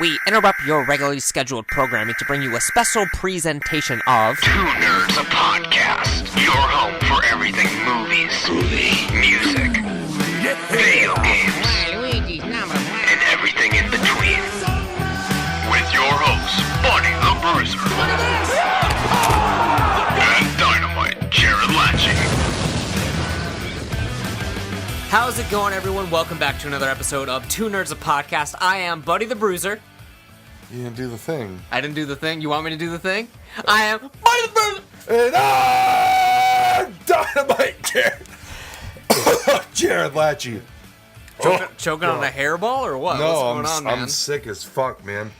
we interrupt your regularly scheduled programming to bring you a special presentation of Two Nerds, a podcast. Your home for everything movies, music, video games, and everything in between. With your hosts, Buddy the Bruiser, and Dynamite Jared Latching. How's it going, everyone? Welcome back to another episode of Two Nerds, a Podcast. I am Buddy the Bruiser. You didn't do the thing. I didn't do the thing. You want me to do the thing? I am Buddy the Bruiser. And I'm Dynamite Jared Latchey. Choking on a hairball or what? No, What's going on, man? I'm sick as fuck, man.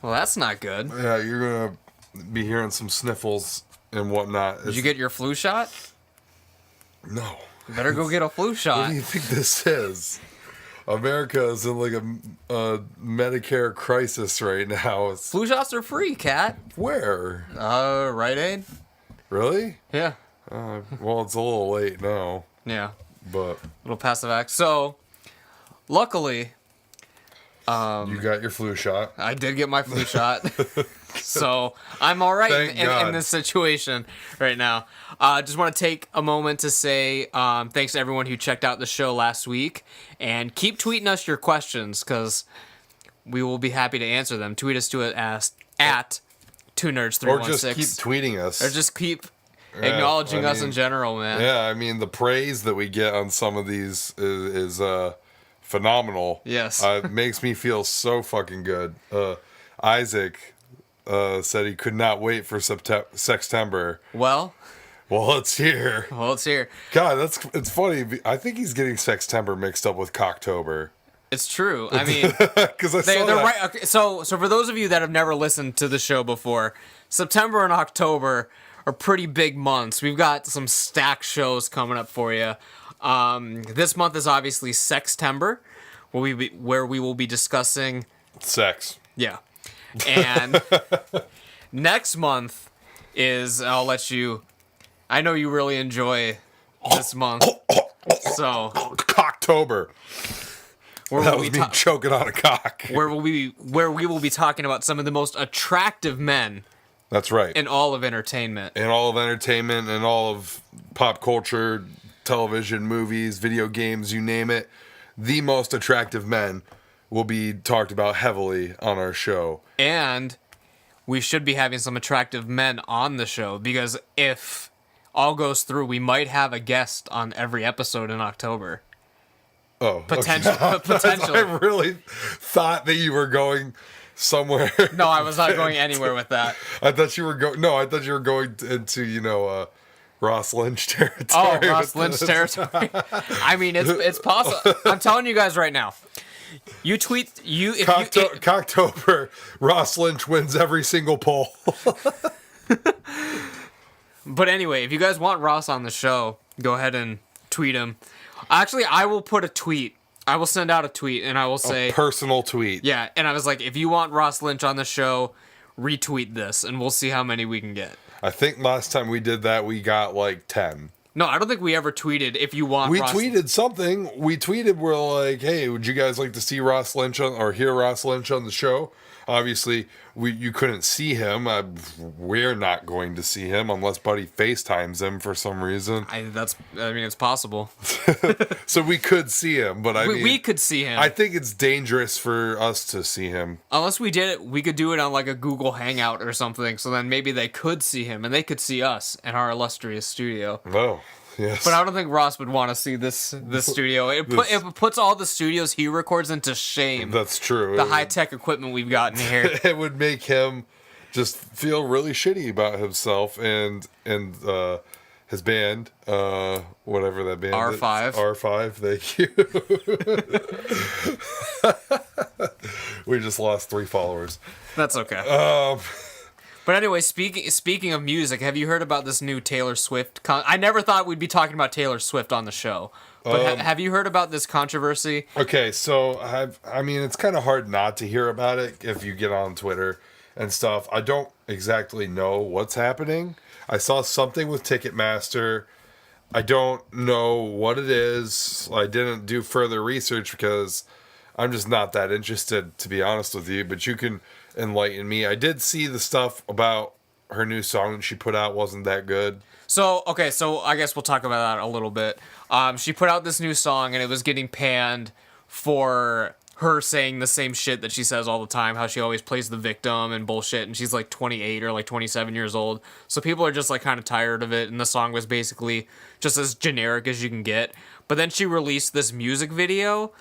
Well, that's not good. Yeah, you're gonna be hearing some sniffles and whatnot. Did you get your flu shot? No. You better go get a flu What shot. do you think this is? America is in like a Medicare crisis right now. Flu shots are free, cat. Where? Rite Aid? Really? Yeah. Well, it's a little late now, Yeah. but Little passive act. So, luckily, you got your flu shot. I did get my flu shot. So, I'm all right Thank in God. this situation right now. Just want to take a moment to say thanks to everyone who checked out the show last week. And keep tweeting us your questions, because we will be happy to answer them. Tweet us to it at 2nerds316. Or just keep tweeting us. Or just keep acknowledging us in general, man. Yeah, I mean, the praise that we get on some of these is phenomenal. Yes. It makes me feel so fucking good. Isaac said he could not wait for Sextember. Well, It's here. it's here. God, it's funny. I think he's getting Sextember mixed up with Cocktober. It's true. I mean, Because I saw they're that. right. Okay, so for those of you that have never listened to the show before, September and October are pretty big months. We've got some stacked shows coming up for you. This month is obviously Sextember, where we will be discussing Sex. Yeah. And next month is, I'll let you, I know you really enjoy this month. So, Cocktober. where That will was we me choking on a cock. where we will be talking about some of the most attractive men That's right. in all of entertainment. And all of entertainment and all of pop culture, television, movies, video games, you name it, the most attractive men will be talked about heavily on our show. And we should be having some attractive men on the show, because if all goes through, we might have a guest on every episode in October. Oh, Potential, okay. potentially. I really thought that you were going somewhere. No, I was not going anywhere with that. I thought you were going. No, I thought you were going into Ross Lynch territory. Oh, Ross with Lynch this. territory. I mean, it's possible. I'm telling you guys right now. You tweet if Cocktober, Ross Lynch wins every single poll. But anyway, if you guys want Ross on the show, go ahead and tweet him. Actually, I will put a tweet. I will send out a tweet, and I will say Personal tweet. yeah. And I was like, if you want Ross Lynch on the show, retweet this, and we'll see how many we can get. I think last time we did that, we got like 10. No, I don't think we ever tweeted if you want. We Ross tweeted something. We're like, hey, would you guys like to see Ross Lynch or hear Ross Lynch on the show? Obviously, you couldn't see him. We're not going to see him unless Buddy FaceTimes him for some reason. I mean, it's possible. So we could see him, but We could see him. I think it's dangerous for us to see him. Unless we did it, we could do it on like a Google Hangout or something. So then maybe they could see him, and they could see us in our illustrious studio. Oh, yes. But I don't think Ross would want to see this studio. It puts all the studios he records into shame. That's true. The high-tech equipment we've got in here. It would make him just feel really shitty about himself and his band, whatever that band R5. is. R5, thank you. We just lost 3 followers. That's okay. But anyway, speaking of music, have you heard about this new Taylor Swift? I never thought we'd be talking about Taylor Swift on the show. But have you heard about this controversy? Okay, so I mean, it's kind of hard not to hear about it if you get on Twitter and stuff. I don't exactly know what's happening. I saw something with Ticketmaster. I don't know what it is. I didn't do further research because I'm just not that interested, to be honest with you. But you can enlighten me. I did see the stuff about her new song that she put out wasn't that good. So, okay, so I guess we'll talk about that a little bit. She put out this new song, and it was getting panned for her saying the same shit that she says all the time, how she always plays the victim and bullshit, and she's like 28 or like 27 years old. So people are just like kind of tired of it, and the song was basically just as generic as you can get. But then she released this music video,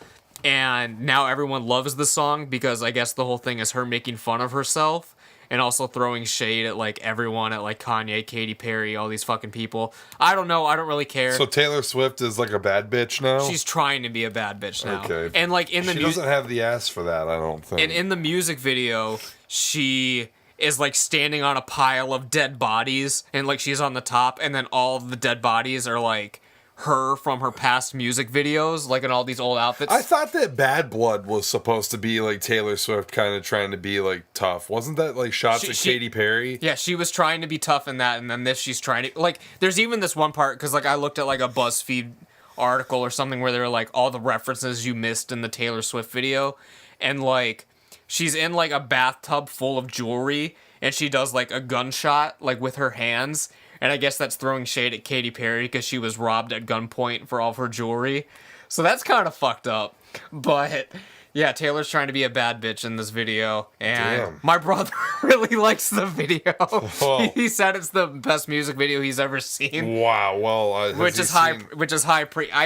and now everyone loves the song because I guess the whole thing is her making fun of herself and also throwing shade at like everyone, at like Kanye, Katy Perry, all these fucking people. I don't know. I don't really care. So Taylor Swift is like a bad bitch now? She's trying to be a bad bitch now. Okay. And like in the she doesn't have the ass for that, I don't think. and in the music video, she is like standing on a pile of dead bodies, and like she's on the top, and then all of the dead bodies are like her from her past music videos, like in all these old outfits. I thought that Bad Blood was supposed to be like Taylor Swift kind of trying to be like tough. Wasn't that like shots at Katy Perry? Yeah, she was trying to be tough in that, and then this she's trying to like. There's even this one part because like I looked at like a BuzzFeed article or something where they were like all the references you missed in the Taylor Swift video, and like she's in like a bathtub full of jewelry, and she does like a gunshot like with her hands. And I guess that's throwing shade at Katy Perry because she was robbed at gunpoint for all of her jewelry. So that's kind of fucked up. But yeah, Taylor's trying to be a bad bitch in this video. And Damn. my brother really likes the video. Whoa. He said it's the best music video he's ever seen. Wow. Well, Which is high.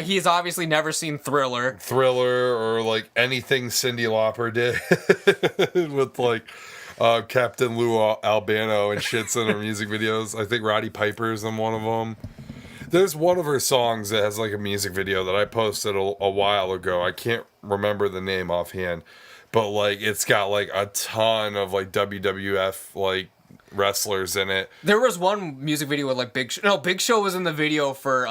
He's obviously never seen Thriller. Thriller or like anything Cyndi Lauper did with like Captain Lou Albano and shits in her music videos. I think Roddy Piper's in one of them. There's one of her songs that has like a music video that I posted a while ago. I can't remember the name offhand, but like it's got like a ton of like WWF like wrestlers in it. There was one music video with like Big Show. No, Big Show was in the video for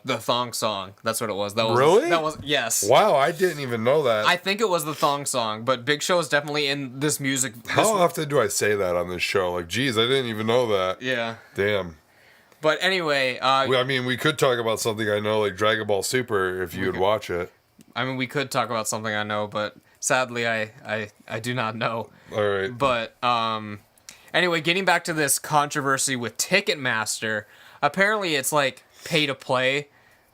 the Thong Song. That's what it was. That was Really? That was yes. Wow, I didn't even know that. I think it was the Thong Song, but Big Show is definitely in this music. How often do I say that on this show? Like, geez, I didn't even know that. Yeah. Damn. But anyway, I mean, we could talk about something I know, like Dragon Ball Super, if you would watch it. I mean, we could talk about something I know, but sadly, I do not know. All right. But anyway, getting back to this controversy with Ticketmaster, apparently it's like pay to play.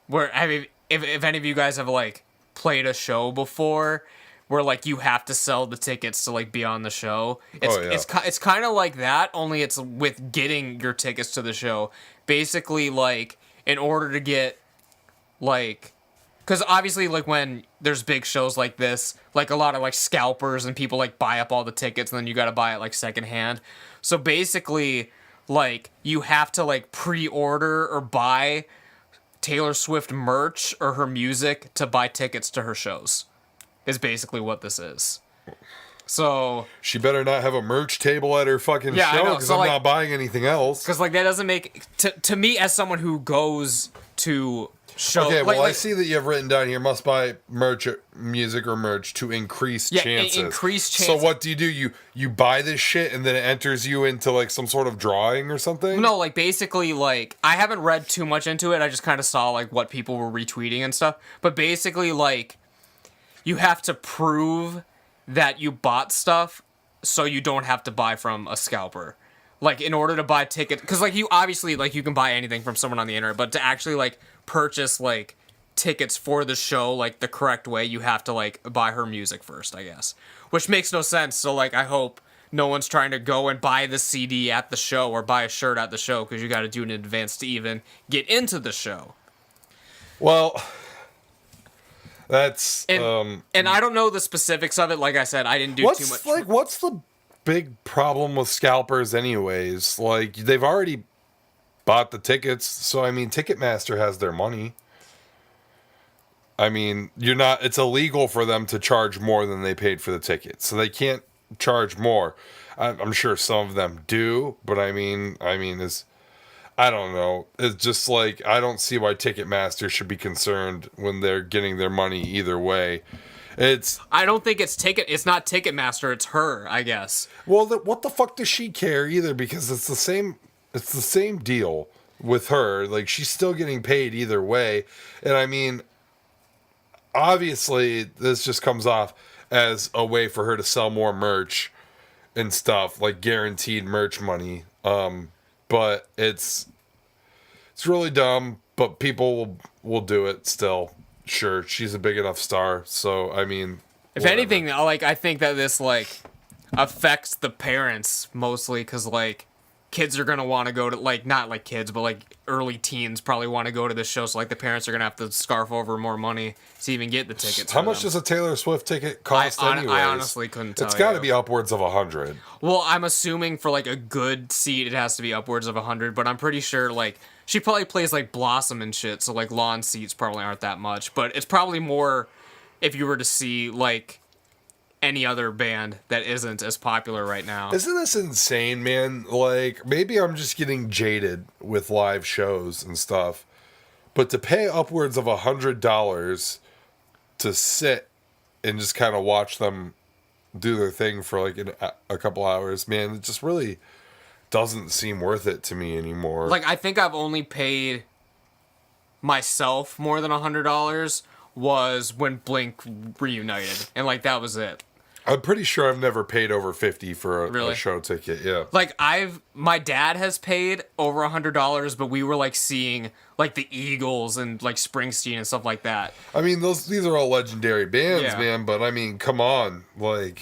Where I mean, if any of you guys have like played a show before, where like you have to sell the tickets to like be on the show. It's kind of like that, only it's with getting your tickets to the show. Basically, like in order to get like, because obviously like when there's big shows like this, like a lot of like scalpers and people like buy up all the tickets, and then you got to buy it like secondhand. So basically, like you have to like pre-order or buy Taylor Swift merch or her music to buy tickets to her shows. Is basically what this is. So she better not have a merch table at her fucking show because I'm not buying anything else. Because like that doesn't make to me as someone who goes to shows. Okay, well I see that you have written down here must buy merch, music or merch to increase chances. Increase chances. So what do? You buy this shit and then it enters you into like some sort of drawing or something? No, like basically like I haven't read too much into it. I just kind of saw like what people were retweeting and stuff. But basically like you have to prove that you bought stuff so you don't have to buy from a scalper. Like in order to buy tickets, because like you obviously like you can buy anything from someone on the internet, but to actually like purchase like tickets for the show like the correct way, you have to like buy her music first, I guess. Which makes no sense. So like I hope no one's trying to go and buy the CD at the show or buy a shirt at the show, because you got to do it in advance to even get into the show. Well, that's and I don't know the specifics of it. Like I said, I didn't do too much. Like, what's the big problem with scalpers, anyways? Like, they've already bought the tickets, so I mean, Ticketmaster has their money. I mean, it's illegal for them to charge more than they paid for the ticket, so they can't charge more. I'm sure some of them do, but I mean, I don't know. It's just like, I don't see why Ticketmaster should be concerned when they're getting their money either way. I don't think it's not Ticketmaster, it's her, I guess. Well, what the fuck does she care either? Because it's the same deal with her. Like, she's still getting paid either way. And I mean, obviously this just comes off as a way for her to sell more merch and stuff, like guaranteed merch money. But it's really dumb, but people will do it still. Sure, she's a big enough star, so I mean, If whatever. anything, like, I think that this, like, affects the parents mostly, because, like, kids are going to want to go to, like, not like kids, but, like, early teens probably want to go to this show, so, like, the parents are going to have to scarf over more money to even get the tickets. How much does a Taylor Swift ticket cost anyways? I honestly couldn't tell It's got to you. be upwards of 100. Well, I'm assuming for, like, a good seat, it has to be upwards of 100, but I'm pretty sure, like, she probably plays, like, Blossom and shit, so, like, lawn seats probably aren't that much, but it's probably more if you were to see, like, any other band that isn't as popular right now. Isn't this insane, man? Like, maybe I'm just getting jaded with live shows and stuff, but to pay upwards of $100 to sit and just kind of watch them do their thing for like a couple hours, man, it just really doesn't seem worth it to me anymore. Like, I think I've only paid myself more than $100 was when Blink reunited, and, like, that was it. I'm pretty sure I've never paid over 50 for a Really? show ticket. Yeah. Like, my dad has paid over $100, but we were, like, seeing, like, the Eagles and, like, Springsteen and stuff like that. I mean, these are all legendary bands, Yeah. man, but I mean, come on. Like,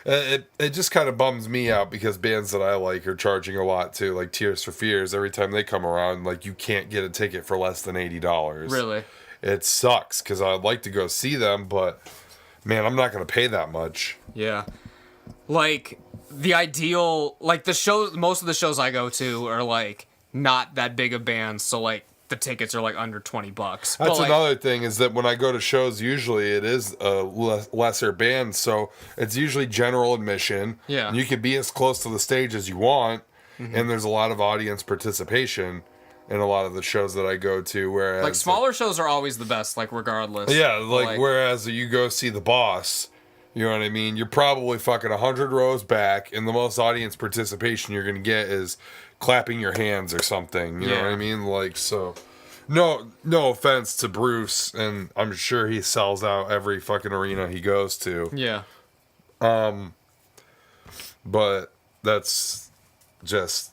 it just kind of bums me out because bands that I like are charging a lot too, like Tears for Fears. Every time they come around, like, you can't get a ticket for less than $80. Really? It sucks because I'd like to go see them, but man, I'm not going to pay that much. Yeah. Like, the ideal, like, the shows, most of the shows I go to are, like, not that big of bands, so, like, the tickets are, like, under $20. That's But, like, another thing is that when I go to shows, usually it is a lesser band, so it's usually general admission. Yeah. And you can be as close to the stage as you want, and there's a lot of audience participation in a lot of the shows that I go to. Whereas, like, smaller shows are always the best, like, regardless. yeah, But, like whereas you go see The Boss, you know what I mean? You're probably fucking 100 rows back, and the most audience participation you're gonna get is clapping your hands or something. You know what I Yeah. mean? Like, so no offense to Bruce, and I'm sure he sells out every fucking arena he goes to. Yeah. But that's just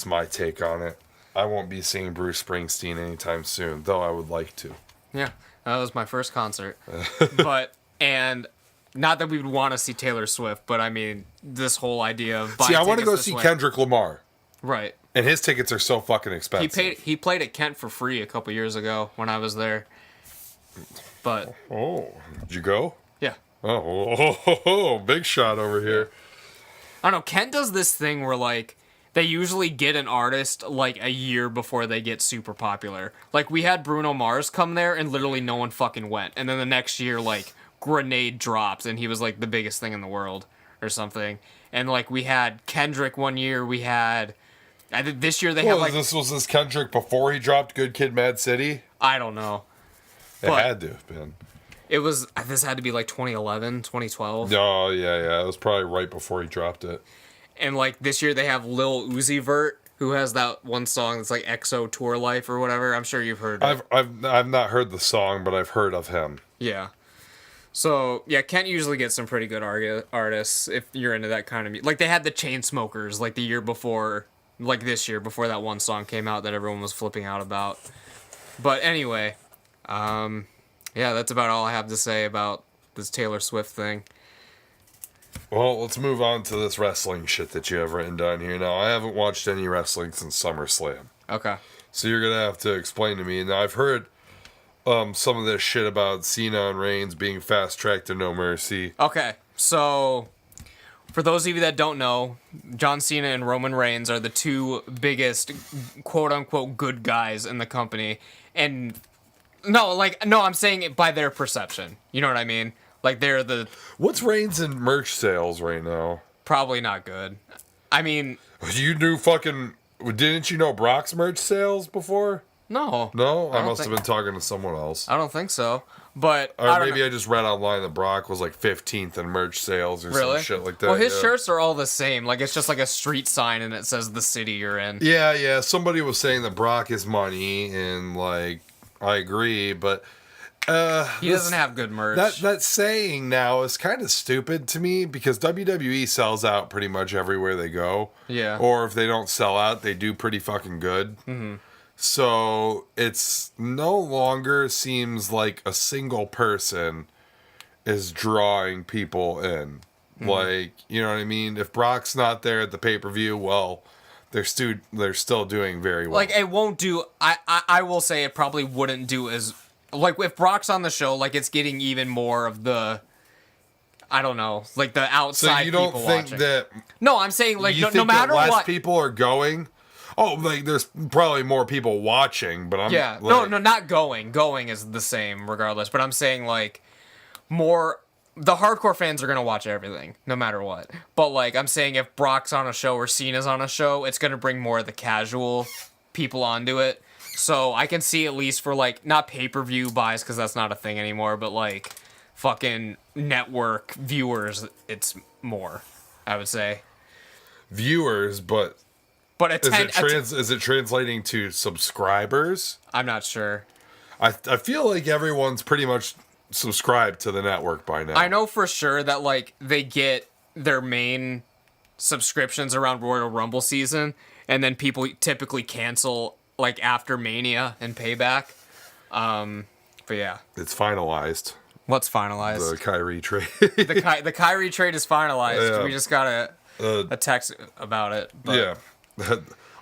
my take on it. I won't be seeing Bruce Springsteen anytime soon, though I would like to. Yeah. That was my first concert. And not that we would want to see Taylor Swift, but I mean, this whole idea of buying See, I want to tickets go this see way- Kendrick Lamar, Right. and his tickets are so fucking expensive. He played at Kent for free a couple years ago when I was there. But Oh, did you go? yeah. Oh, big shot over here. I don't know, Kent does this thing where, like, they usually get an artist, like, a year before they get super popular. Like, we had Bruno Mars come there, and literally no one fucking went. And then the next year, like, Grenade dropped, and he was, like, the biggest thing in the world or something. And, like, we had Kendrick one year. We had... I think this year they have, like... Was this Kendrick before he dropped Good Kid, Mad City? I don't know. It But- had to have been. It was... This had to be, like, 2011, 2012. Oh, yeah. It was probably right before he dropped it. And, like, this year they have Lil Uzi Vert, who has that one song that's, like, EXO Tour Life or whatever. I'm sure you've heard of it. I've not heard the song, but I've heard of him. Yeah. So, yeah, Kent usually gets some pretty good artists if you're into that kind of music. Like, they had the Chainsmokers, like, the year before, like, this year, before that one song came out that everyone was flipping out about. But anyway, yeah, that's about all I have to say about this Taylor Swift thing. Well, let's move on to this wrestling shit that you have written down here. Now, I haven't watched any wrestling since SummerSlam. Okay. So you're going to have to explain to me. Now, I've heard some of this shit about Cena and Reigns being fast-tracked to No Mercy. Okay, so for those of you that don't know, John Cena and Roman Reigns are the two biggest quote-unquote good guys in the company. And no, I'm saying it by their perception. You know what I mean? Like, they're the What's Reigns in merch sales right now? probably not good. I mean, You knew fucking... Didn't you know Brock's merch sales before? no. No? I don't must have think- been talking to someone else. I don't think so. But Or I don't maybe know. I just read online that Brock was like 15th in merch sales or Really? some shit like that. Well, his yeah. shirts are all the same. Like, it's just like a street sign and it says the city you're in. Yeah. Somebody was saying that Brock is money, and like, I agree, but He doesn't have good merch. That saying now is kind of stupid to me because WWE sells out pretty much everywhere they go. Yeah. Or if they don't sell out, they do pretty fucking good. Mm-hmm. So it's no longer seems like a single person is drawing people in. Mm-hmm. Like, you know what I mean? If Brock's not there at the pay-per-view, well, they're still doing very well. Like, it won't do... I will say it probably wouldn't do as... Like, if Brock's on the show, like, it's getting even more of the... I don't know, like, the outside so you don't people think watching. that... No, I'm saying, like, you no matter less what... people are going... Oh, like, there's probably more people watching, but I'm... Yeah, like, no, not going. Going is the same regardless, but I'm saying, like, more... The hardcore fans are going to watch everything, no matter what. But, like, I'm saying if Brock's on a show or Cena's on a show, it's going to bring more of the casual people onto it. So I can see at least for, like, not pay-per-view buys, because that's not a thing anymore, but, like, fucking network viewers, it's more, I would say. Viewers, but... But is it translating to subscribers? I'm not sure. I feel like everyone's pretty much subscribed to the network by now. I know for sure that, like, they get their main subscriptions around Royal Rumble season, and then people typically cancel, like, after Mania and Payback. But yeah. It's finalized. What's finalized? The Kyrie trade. The Kyrie trade is finalized. Yeah. We just got a text about it. But Yeah.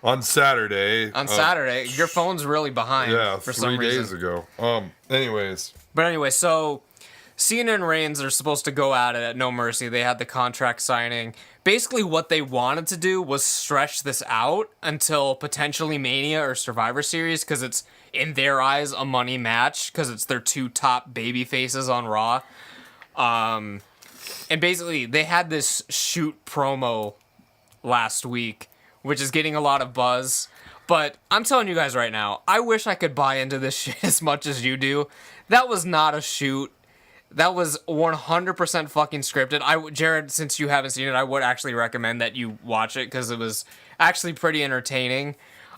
On Saturday. Your phone's really behind. Yeah, for some 3 reason. days ago. Anyways. But anyway, so Cena and Reigns are supposed to go at it at No Mercy. They had the contract signing. Basically, what they wanted to do was stretch this out until potentially Mania or Survivor Series, because it's, in their eyes, a money match, because it's their two top baby faces on Raw. And basically, they had this shoot promo last week, which is getting a lot of buzz. But I'm telling you guys right now, I wish I could buy into this shit as much as you do. That was not a shoot. That was 100% fucking scripted. Jared, since you haven't seen it, I would actually recommend that you watch it, because it was actually pretty entertaining,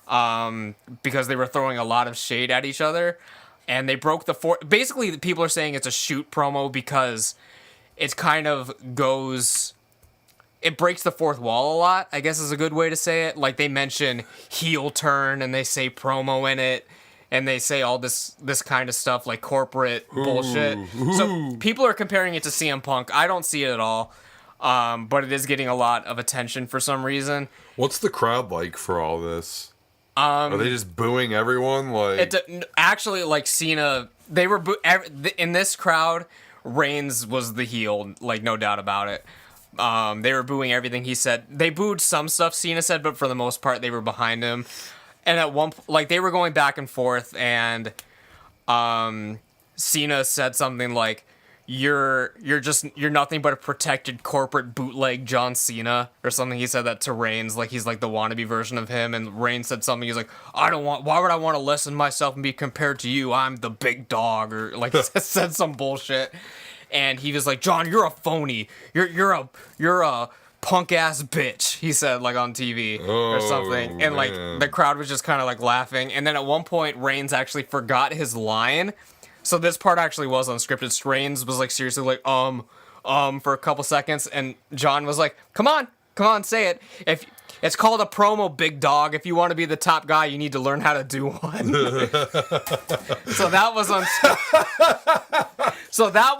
because they were throwing a lot of shade at each other. And they broke the fourth... Basically, people are saying it's a shoot promo because it kind of goes... It breaks the fourth wall a lot, I guess is a good way to say it. Like, they mention heel turn, and they say promo in it, and they say all this kind of stuff, like corporate bullshit. So people are comparing it to CM Punk. I don't see it at all, but it is getting a lot of attention for some reason. What's the crowd like for all this? Are they just booing everyone? Like, Actually, like, Cena, they were in this crowd, Reigns was the heel, like, no doubt about it. They were booing everything he said. They booed some stuff Cena said, but for the most part, they were behind him. And at one point, like, they were going back and forth, and Cena said something like, "You're nothing but a protected corporate bootleg John Cena," or something. He said that to Reigns, like he's like the wannabe version of him. And Reigns said something. He's like, why would I want to listen to myself and be compared to you? I'm the big dog," or like said some bullshit. And he was like, "John, you're a phony. You're a punk ass bitch," he said, like, on TV or something. And like the crowd was just kind of like laughing. And then at one point, Reigns actually forgot his line. So this part actually was unscripted. Reigns was like seriously like for a couple seconds, and John was like, "Come on, say it. If it's called a promo, big dog. If you want to be the top guy, you need to learn how to do one." So that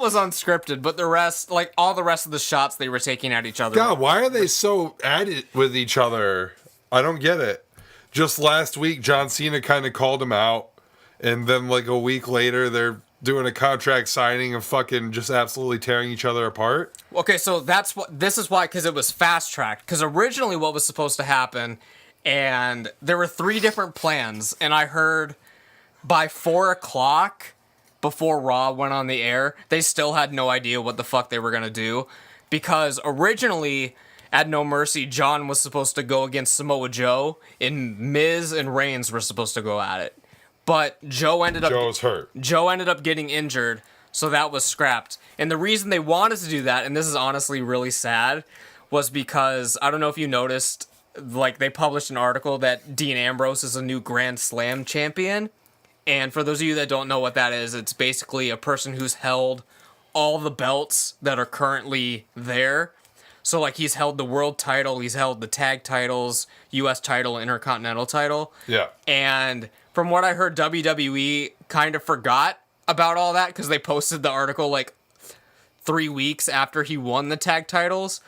was unscripted, but the rest, like all the rest of the shots they were taking at each other. God, why are they so at it with each other? I don't get it. Just last week, John Cena kind of called him out, and then like a week later, they're doing a contract signing and fucking just absolutely tearing each other apart. Okay, so this is why, because it was fast tracked. Because originally what was supposed to happen, and there were 3 different plans, and I heard by 4 o'clock, before Raw went on the air, they still had no idea what the fuck they were gonna do. Because originally, at No Mercy, John was supposed to go against Samoa Joe, and Miz and Reigns were supposed to go at it. But Joe's hurt. Joe ended up getting injured, so that was scrapped. And the reason they wanted to do that, and this is honestly really sad, was because, I don't know if you noticed, like, they published an article that Dean Ambrose is a new Grand Slam champion. And for those of you that don't know what that is, it's basically a person who's held all the belts that are currently there. So, like, he's held the world title, he's held the tag titles, U.S. title, Intercontinental title. Yeah. And from what I heard, WWE kind of forgot about all that because they posted the article, like, 3 weeks after he won the tag titles.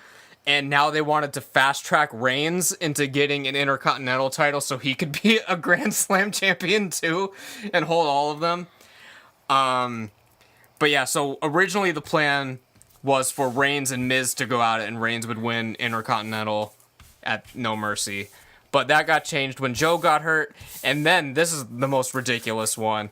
And now they wanted to fast-track Reigns into getting an Intercontinental title so he could be a Grand Slam champion, too, and hold all of them. But yeah, so originally the plan was for Reigns and Miz to go at it, and Reigns would win Intercontinental at No Mercy. But that got changed when Joe got hurt, and then, this is the most ridiculous one,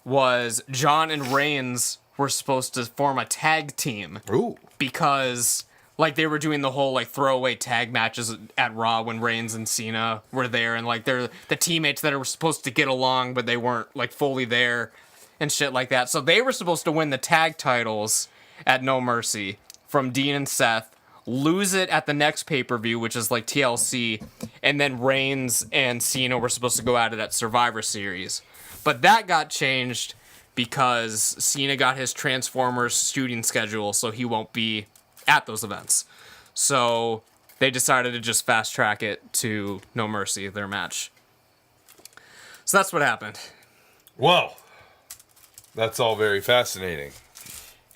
was John and Reigns were supposed to form a tag team. Ooh. Because, like, they were doing the whole, like, throwaway tag matches at Raw when Reigns and Cena were there, and, like, they're the teammates that were supposed to get along, but they weren't, like, fully there and shit like that. So they were supposed to win the tag titles at No Mercy from Dean and Seth, lose it at the next pay-per-view, which is, like, TLC, and then Reigns and Cena were supposed to go at it at Survivor Series. But that got changed because Cena got his Transformers shooting schedule, so he won't be at those events. So they decided to just fast track it to No Mercy, their match. So that's what happened. Well, that's all very fascinating.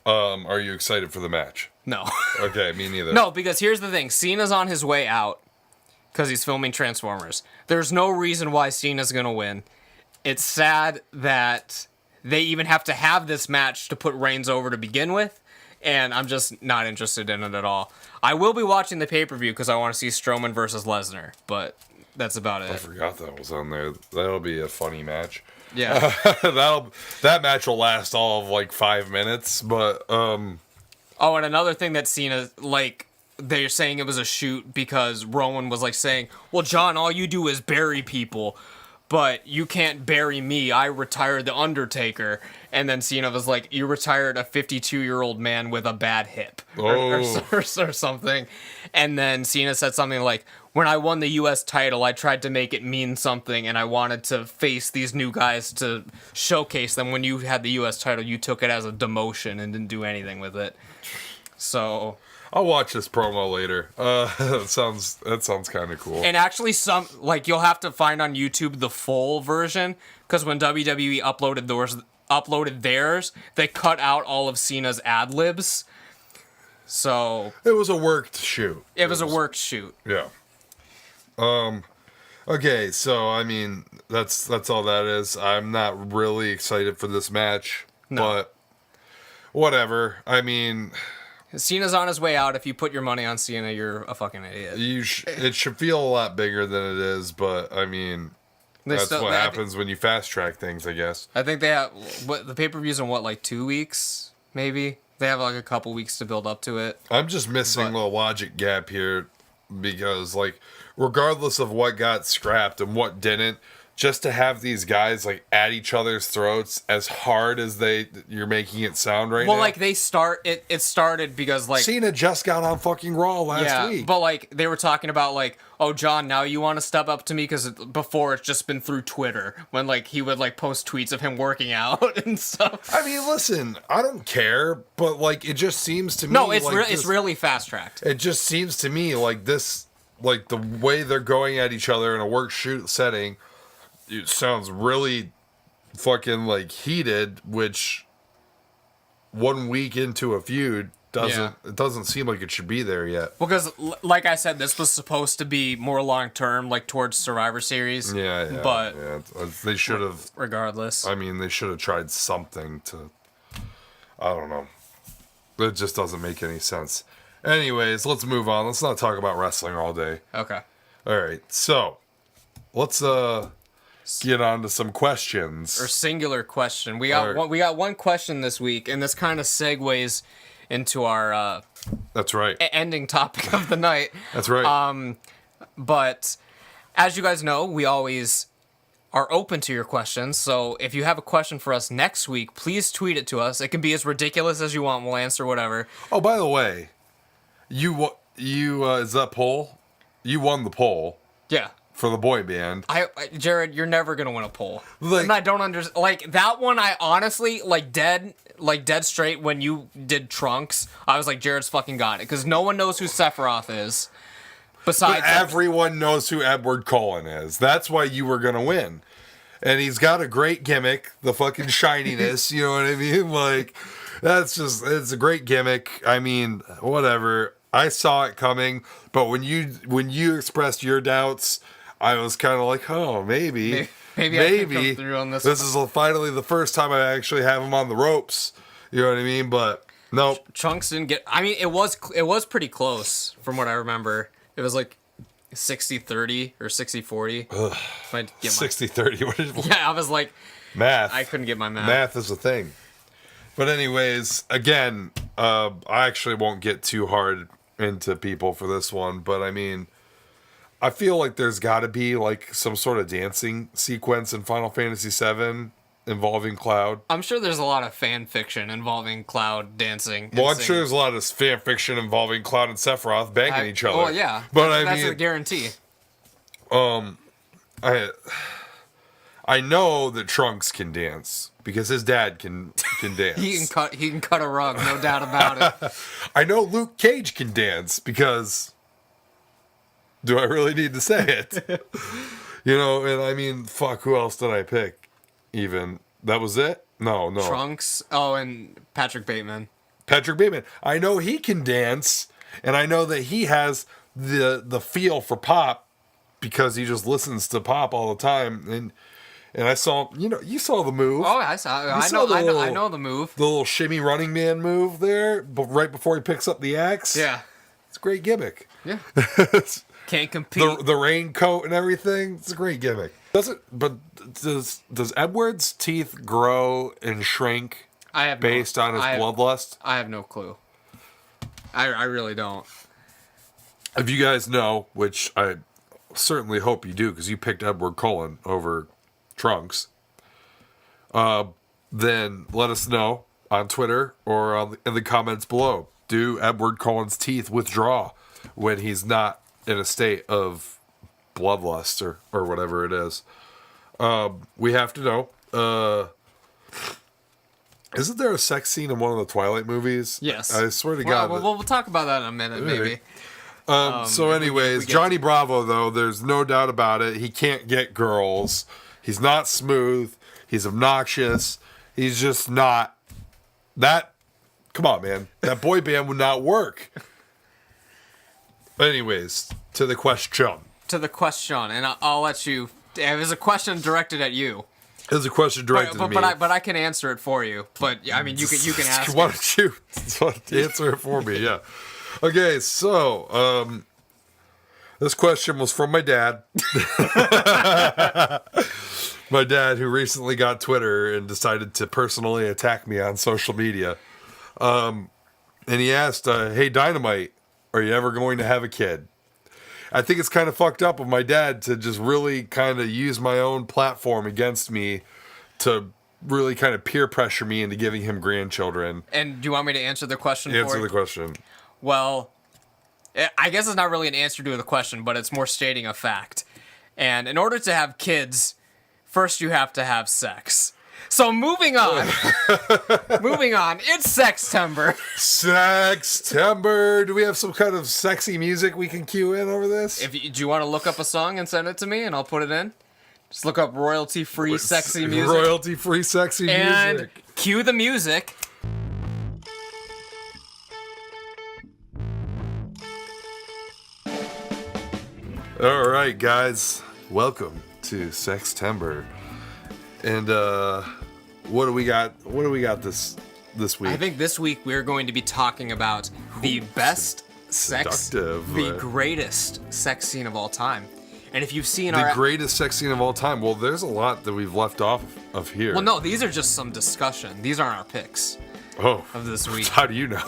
Are you excited for the match? No. Okay, me neither. No, because here's the thing. Cena's on his way out because he's filming Transformers. There's no reason why Cena's going to win. It's sad that they even have to have this match to put Reigns over to begin with, and I'm just not interested in it at all. I will be watching the pay-per-view because I want to see Strowman versus Lesnar, but that's about I it. forgot that was on there. That'll be a funny match. Yeah. That match will last all of like 5 minutes, but Oh, and another thing that Cena, like, they're saying it was a shoot because Rowan was, like, saying, well, John, all you do is bury people, but you can't bury me. I retired The Undertaker. And then Cena was like, you retired a 52-year-old man with a bad hip. Or something. And then Cena said something like, when I won the U.S. title, I tried to make it mean something, and I wanted to face these new guys to showcase them. When you had the U.S. title, you took it as a demotion and didn't do anything with it. So I'll watch this promo later. That sounds kind of cool. And actually, you'll have to find on YouTube the full version, because when WWE uploaded theirs, they cut out all of Cena's ad libs. So It was a worked shoot. It was a worked shoot. Yeah. Okay, so I mean that's all that is. I'm not really excited for this match, but whatever. I mean, Cena's on his way out. If you put your money on Cena, you're a fucking idiot. it should feel a lot bigger than it is, but I mean, that's what happens when you fast track things, I guess. I think they have the pay-per-view's in like 2 weeks, maybe. They have like a couple weeks to build up to it. I'm just missing the logic gap here because, like, regardless of what got scrapped and what didn't, just to have these guys like at each other's throats as hard as you're making it sound right now. Well, like it started because like Cena just got on fucking Raw last week. But like they were talking about like, oh John, now you want to step up to me because before it's just been through Twitter when like he would like post tweets of him working out and stuff. I mean, listen, I don't care, but like it just seems to me it's really fast tracked. It just seems to me like this, like the way they're going at each other in a work shoot setting. It sounds really fucking like heated, which 1 week into a feud it doesn't seem like it should be there yet. Well, because like I said, this was supposed to be more long term, like towards Survivor Series. Yeah. But they should have. Regardless, I mean, they should have tried something to. I don't know. It just doesn't make any sense. Anyways, let's move on. Let's not talk about wrestling all day. Okay. All right. So, let's get on to some questions. Or singular question. We got one question this week, and this kind of segues into our That's right. Ending topic of the night. That's right. But as you guys know, we always are open to your questions. So if you have a question for us next week, please tweet it to us. It can be as ridiculous as you want. We'll answer whatever. Oh, by the way, you is that poll? You won the poll. Yeah. for the boy band. Jared, you're never gonna win a poll. Like- And I don't understand. Like that one, I honestly dead straight. When you did Trunks, I was like, Jared's fucking got it, because no one knows who Sephiroth is. Besides, But everyone knows who Edward Cullen is. That's why you were gonna win. And he's got a great gimmick, the fucking shininess. You know what I mean? Like, it's a great gimmick. I mean, whatever. I saw it coming, but when you expressed your doubts, I was kind of like, oh, maybe I can come through on this. This is finally the first time I actually have him on the ropes. You know what I mean? But nope. Trunks didn't get. I mean, it was pretty close from what I remember. It was like 60-30 or 60-40. 60-30. Yeah, I was like, math. I couldn't get my math. Math is a thing. But anyways, again, I actually won't get too hard into people for this one, but I mean, I feel like there's got to be like some sort of dancing sequence in Final Fantasy VII involving Cloud. I'm sure there's a lot of fan fiction involving Cloud dancing. Well, I'm sure there's a lot of fan fiction involving Cloud and Sephiroth banging each other. Oh yeah, but that's a guarantee. I know that Trunks can dance because his dad can dance. He can cut a rug, no doubt about it. I know Luke Cage can dance because do I really need to say it? You know, and I mean, fuck, who else did I pick? Even that was it? No. Trunks. Oh, and Patrick Bateman. Patrick Bateman. I know he can dance, and I know that he has the feel for pop because he just listens to pop all the time. And I saw, you saw the move. Oh, I saw. I know the move. The little shimmy running man move there, but right before he picks up the axe. Yeah, it's a great gimmick. Yeah, can't compete. The raincoat and everything. It's a great gimmick. Does Edward's teeth grow and shrink? Based on his bloodlust. I have no clue. I really don't. If you guys know, which I certainly hope you do, because you picked Edward Cullen over Trunks, then let us know on Twitter or in the comments below. Do Edward Cullen's teeth withdraw when he's not in a state of bloodlust or whatever it is? We have to know. Isn't there a sex scene in one of the Twilight movies? Yes. I swear to God. We'll talk about that in a minute, maybe. So anyways, Johnny Bravo, though, there's no doubt about it. He can't get girls. He's not smooth. He's obnoxious. He's just not that. Come on, man. That boy band would not work. Anyways, to the question. And I'll let you. It was a question directed at you. It was a question directed at me. But I can answer it for you. But I mean, you can ask. Why don't you answer it for me? Yeah. Okay, so this question was from my dad. My dad, who recently got Twitter and decided to personally attack me on social media. And he asked, hey, Dynamite, are you ever going to have a kid? I think it's kind of fucked up of my dad to just really kind of use my own platform against me to really kind of peer pressure me into giving him grandchildren. And do you want me to answer the question Answer the question. Well, I guess it's not really an answer to the question, but it's more stating a fact. And in order to have kids, first you have to have sex. So moving on. It's Sextember. Sextember. Do we have some kind of sexy music we can cue in over this? Do you want to look up a song and send it to me and I'll put it in? Just look up royalty-free sexy music. Royalty-free sexy music. And cue the music. All right, guys. Welcome to Sextember. And what do we got? What do we got this week? I think this week we're going to be talking about the best sex, the greatest sex scene of all time. And if you've seen the greatest sex scene of all time, well, there's a lot that we've left off of here. Well, no, these are just some discussion. These aren't our picks. Of this week. How do you know?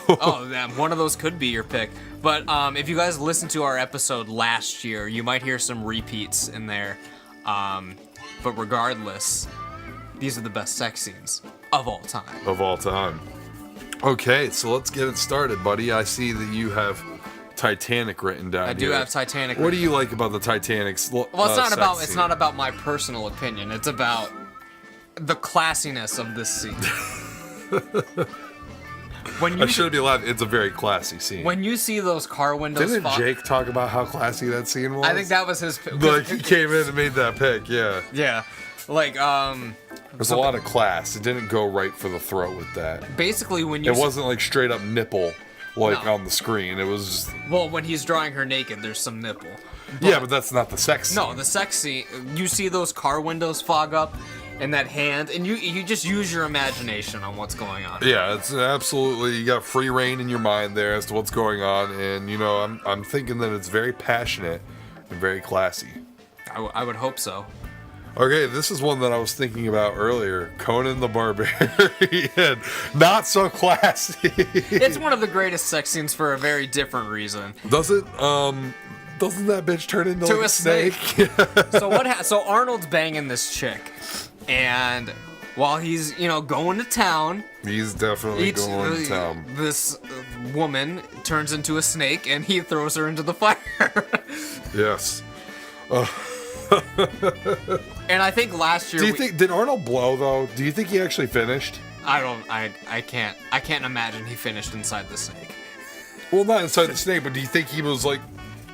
One of those could be your pick. But if you guys listened to our episode last year, you might hear some repeats in there. But regardless, these are the best sex scenes of all time. Okay, so let's get it started, buddy. I see that you have Titanic written down. I do have Titanic. What do you like about the Titanic's? Well, it's not about my personal opinion. It's about the classiness of this scene. I shouldn't be laughing. It's a very classy scene. When you see those car windows, didn't Jake talk about how classy that scene was? I think that was his. Like he came in and made that pick. Yeah. Yeah, like There's a lot of class. It didn't go right for the throat with that. Basically, when it wasn't like straight up nipple, like No. on the screen. It was. Well, when he's drawing her naked, there's some nipple. Yeah, but that's not the sex scene. No, the sex scene. You see those car windows fog up, and that hand, and you just use your imagination on what's going on. Yeah, it's absolutely, you got free reign in your mind there as to what's going on, and you know, I'm thinking that it's very passionate and very classy. I would hope so. Okay, this is one that I was thinking about earlier. Conan the Barbarian. Not so classy. It's one of the greatest sex scenes for a very different reason. Does it? Doesn't that bitch turn into like a snake? So Arnold's banging this chick, and while he's going to town, he's definitely going to town. This woman turns into a snake, and he throws her into the fire. Yes. And I think last year. Did Arnold blow though? Do you think he actually finished? I can't imagine he finished inside the snake. Well, not inside the snake, but do you think he was like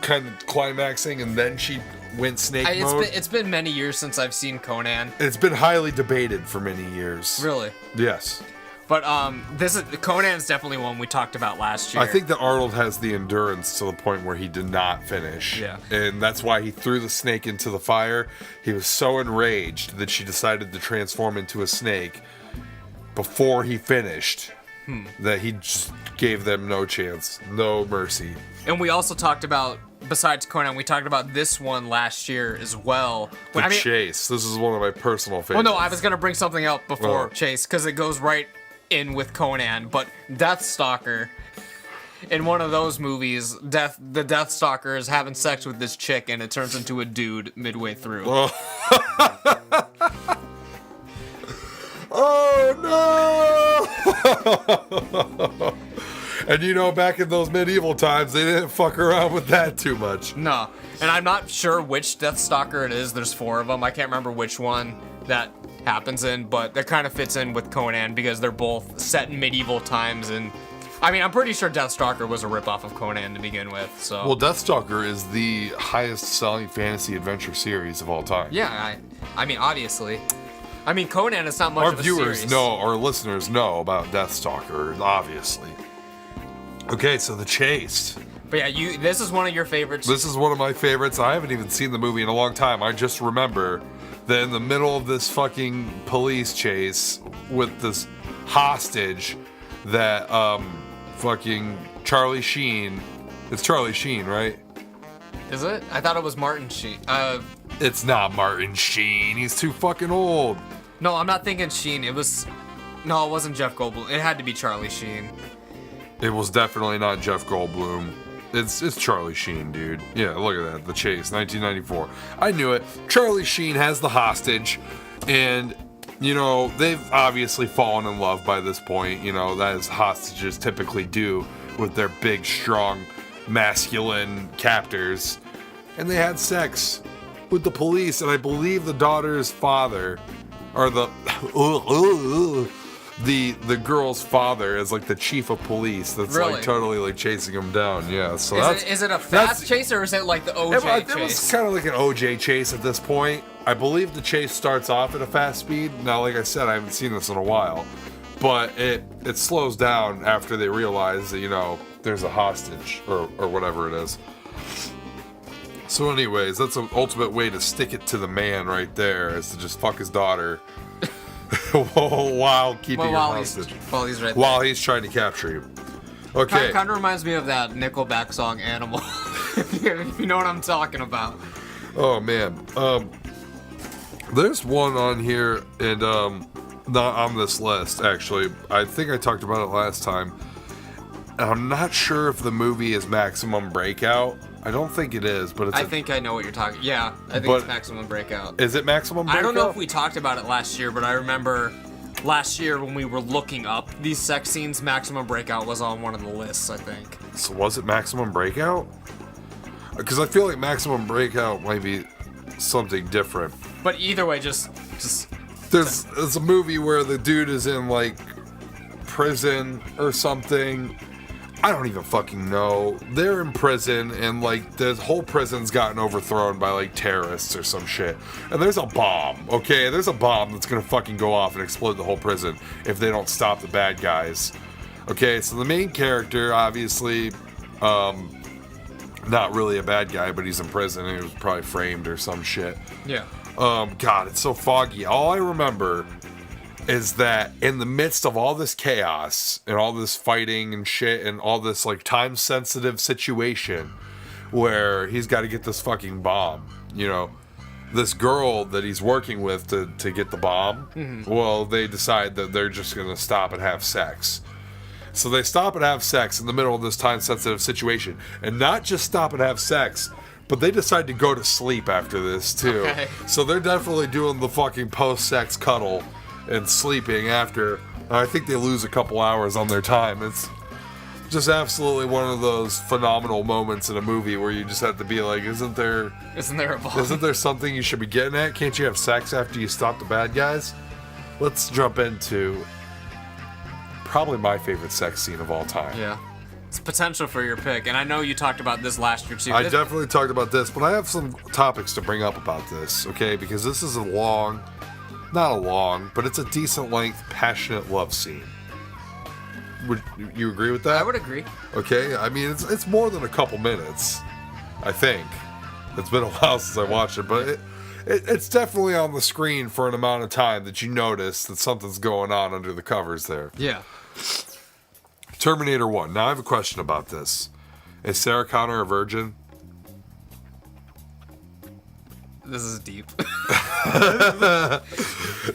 kind of climaxing and then she went snake mode? It's been many years since I've seen Conan. It's been highly debated for many years. Really? Yes. But Conan's definitely one we talked about last year. I think that Arnold has the endurance to the point where he did not finish. Yeah. And that's why he threw the snake into the fire. He was so enraged that she decided to transform into a snake before he finished that he just gave them no chance, no mercy. And we also talked about, besides Conan, we talked about this one last year as well. The Chase. This is one of my personal favorites. Well, no, I was going to bring something up before Chase, because it goes right in with Conan, but Deathstalker, in one of those movies, the Deathstalker is having sex with this chick, and it turns into a dude midway through. Oh no! And back in those medieval times, they didn't fuck around with that too much. No, and I'm not sure which Deathstalker it is. There's 4 of them. I can't remember which one that happens in, but that kind of fits in with Conan because they're both set in medieval times. And I mean, I'm pretty sure Deathstalker was a ripoff of Conan to begin with. So well, Deathstalker is the highest-selling fantasy adventure series of all time. Yeah, I mean, obviously. I mean, Conan is not much of a series. Our viewers know, our listeners know about Deathstalker, obviously. Okay, so The Chase. But yeah, this is one of your favorites. This is one of my favorites. I haven't even seen the movie in a long time. I just remember that in the middle of this fucking police chase with this hostage that fucking Charlie Sheen. It's Charlie Sheen, right? Is it? I thought it was Martin Sheen. It's not Martin Sheen. He's too fucking old. No, I'm not thinking Sheen. It wasn't Jeff Goldblum. It had to be Charlie Sheen. It was definitely not Jeff Goldblum. It's Charlie Sheen, dude. Yeah, look at that. The Chase, 1994. I knew it. Charlie Sheen has the hostage, and, they've obviously fallen in love by this point, as hostages typically do with their big, strong, masculine captors. And they had sex with the police, and I believe the daughter's father, or the girl's father is like the chief of police that's really? Like totally like chasing him down. Yeah, so is it a fast chase or is it like the OJ chase? It was kind of like an OJ chase at this point. I believe the chase starts off at a fast speed. Now, like I said, I haven't seen this in a while, but it slows down after they realize that there's a hostage or whatever it is. So anyways, that's an ultimate way to stick it to the man right there, is to just fuck his daughter. While keeping him hostage. While he's right there. While he's trying to capture you. Okay. Kind of reminds me of that Nickelback song, Animal. If you know what I'm talking about. Oh, man. There's one on here, and not on this list, actually. I think I talked about it last time. And I'm not sure if the movie is Maximum Breakout. I don't think it is, but I think I know what you're talking. Yeah, I think it's Maximum Breakout. Is it Maximum Breakout? I don't know if we talked about it last year, but I remember last year when we were looking up these sex scenes, Maximum Breakout was on one of the lists, I think. So was it Maximum Breakout? Because I feel like Maximum Breakout might be something different. But either way, just There's a movie where the dude is in like prison or something. I don't even fucking know. They're in prison and like the whole prison's gotten overthrown by like terrorists or some shit. And there's a bomb, okay? There's a bomb that's gonna fucking go off and explode the whole prison if they don't stop the bad guys. Okay, so the main character, obviously, not really a bad guy, but he's in prison and he was probably framed or some shit. yeah. God, it's so foggy. All I remember is that in the midst of all this chaos and all this fighting and shit and all this like time sensitive situation where he's got to get this fucking bomb, you know, this girl that he's working with to get the bomb, well, they decide that they're just going to stop and have sex. So they stop and have sex in the middle of this time sensitive situation, and not just stop and have sex, but they decide to go to sleep after this too. Okay. So they're definitely doing the fucking post-sex cuddle and sleeping after. I think they lose a couple hours on their time. It's just absolutely one of those phenomenal moments in a movie where you just have to be like, isn't there a bomb? isn't there something you should be getting at? Can't you have sex after you stop the bad guys? Let's jump into probably my favorite sex scene of all time. Yeah. It's potential for your pick, and I know you talked about this last year too. I definitely talked about this, but I have some topics to bring up about this, okay? Because this is not a long, but it's a decent length, passionate love scene. Would you agree with that? I would agree. Okay, I mean, it's more than a couple minutes, I think. It's been a while since I watched it, but it's definitely on the screen for an amount of time that you notice that something's going on under the covers there. Yeah. Terminator 1. Now I have a question about this. Is Sarah Connor a virgin? This is deep.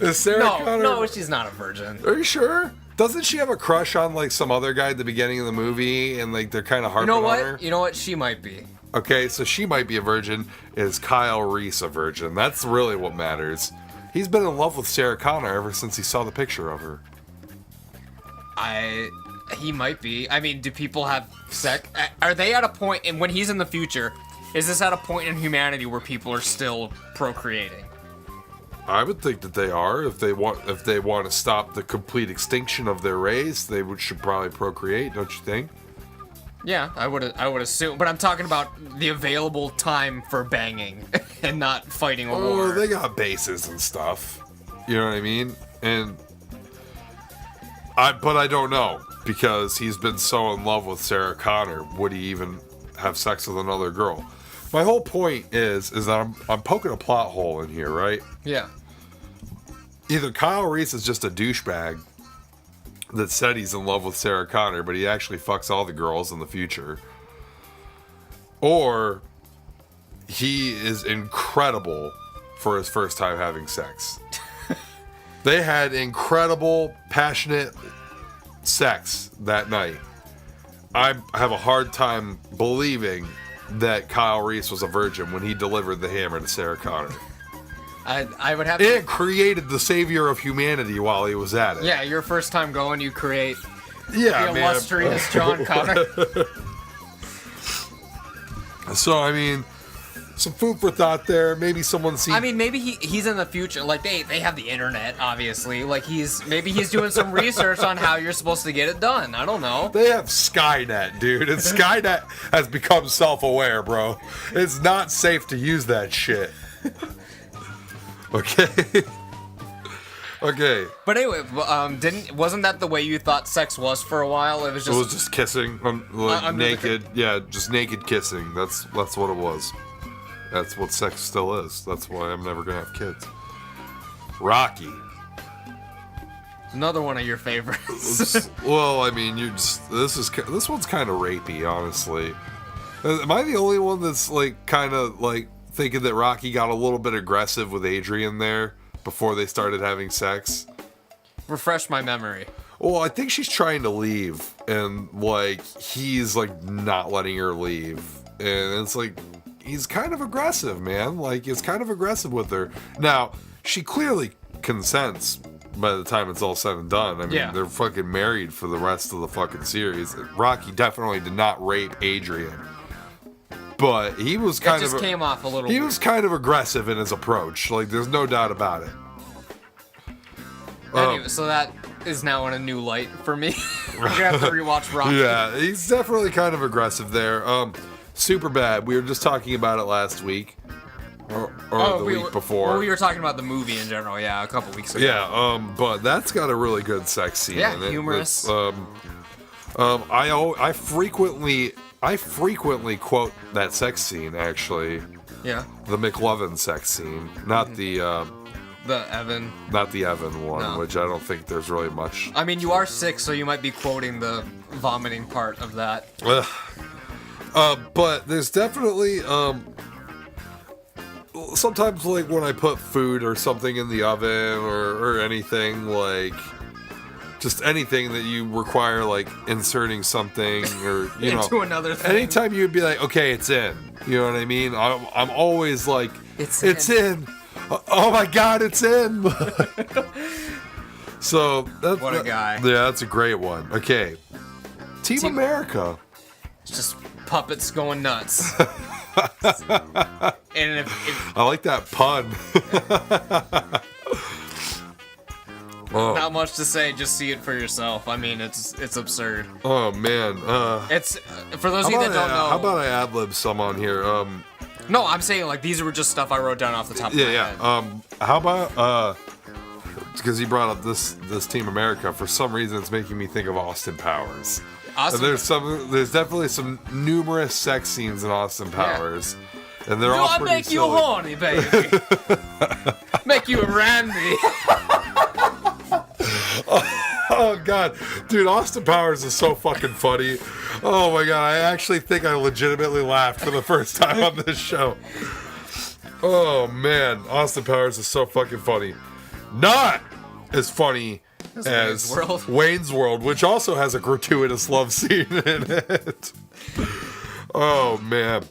Is Sarah Connor... No, she's not a virgin. Are you sure? Doesn't she have a crush on like some other guy at the beginning of the movie and like they're kind of harping on her? You know what? She might be. Okay, so she might be a virgin. Is Kyle Reese a virgin? That's really what matters. He's been in love with Sarah Connor ever since he saw the picture of her. He might be. I mean, do people have sex? Are they at a point, and when he's in the future, is this at a point in humanity where people are still procreating? I would think that they are. If they want to stop the complete extinction of their race, they should probably procreate, don't you think? Yeah, I would assume. But I'm talking about the available time for banging and not fighting a war. Oh, they got bases and stuff. You know what I mean? But I don't know, because he's been so in love with Sarah Connor. Would he even have sex with another girl? My whole point is that I'm poking a plot hole in here, right? Yeah. Either Kyle Reese is just a douchebag that said he's in love with Sarah Connor, but he actually fucks all the girls in the future. Or he is incredible for his first time having sex. They had incredible, passionate sex that night. I have a hard time believing that Kyle Reese was a virgin when he delivered the hammer to Sarah Connor. I would have to... It created the savior of humanity while he was at it. Yeah, your first time going, you create the illustrious John Connor. So, I mean, some food for thought there. Maybe someone seen... I mean, maybe he's in the future. Like, they have the internet, obviously. Like, maybe he's doing some research on how you're supposed to get it done. I don't know. They have Skynet, dude. And Skynet has become self-aware, bro. It's not safe to use that shit. Okay. Okay. But anyway, wasn't that the way you thought sex was for a while? It was just kissing, naked. Yeah, just naked kissing. That's what it was. That's what sex still is. That's why I'm never gonna have kids. Rocky. Another one of your favorites. Well, I mean, this one's kind of rapey, honestly. Am I the only one that's like kind of like thinking that Rocky got a little bit aggressive with Adrian there before they started having sex? Refresh my memory. Well, I think she's trying to leave, and like he's like not letting her leave, and it's like he's kind of aggressive, man. Like he's kind of aggressive with her. Now she clearly consents by the time it's all said and done. I mean, Yeah. they're fucking married for the rest of the fucking series. Rocky definitely did not rape Adrian, but he was It just came off a little. he weird. was kind of aggressive in his approach. Like, there's no doubt about it. Anyway, so that is now in a new light for me. We're gonna have to rewatch Rocky. Yeah, he's definitely kind of aggressive there. Super bad. We were just talking about it last week, or the week before. Well, we were talking about the movie in general. Yeah, a couple weeks ago. Yeah, but that's got a really good sex scene Yeah, in it. humorous. I frequently quote that sex scene, actually. Yeah. The McLovin sex scene, not the Evan. one, No. which I don't think there's really much. I mean, you are sick, so you might be quoting the vomiting part of that. But there's definitely sometimes, like, when I put food or something in the oven or anything, like just anything that you require, like inserting something or Into another thing. Anytime you'd be like, okay, it's in. You know what I mean? I'm always like, It's in. Oh my god, it's in. So that's What a guy. Yeah, that's a great one. Okay, Team America. It's just puppets going nuts. And if I like that pun. not much to say, just see it for yourself. I mean, it's absurd. Oh man. It's for those of you that don't know. How about I ad-lib some on here? No, I'm saying like these were just stuff I wrote down off the top of my head. How about because he brought up this Team America, for some reason it's making me think of Austin Powers. Awesome. And there's definitely some numerous sex scenes in Austin Powers. And they're Do all I pretty make you silly. horny, baby? Make you randy. Oh god, dude, Austin Powers is so fucking funny. Oh my god, I actually think I legitimately laughed for the first time on this show. Oh man, Austin Powers is so fucking funny. Not as funny as Wayne's World, which also has a gratuitous love scene in it. Oh man.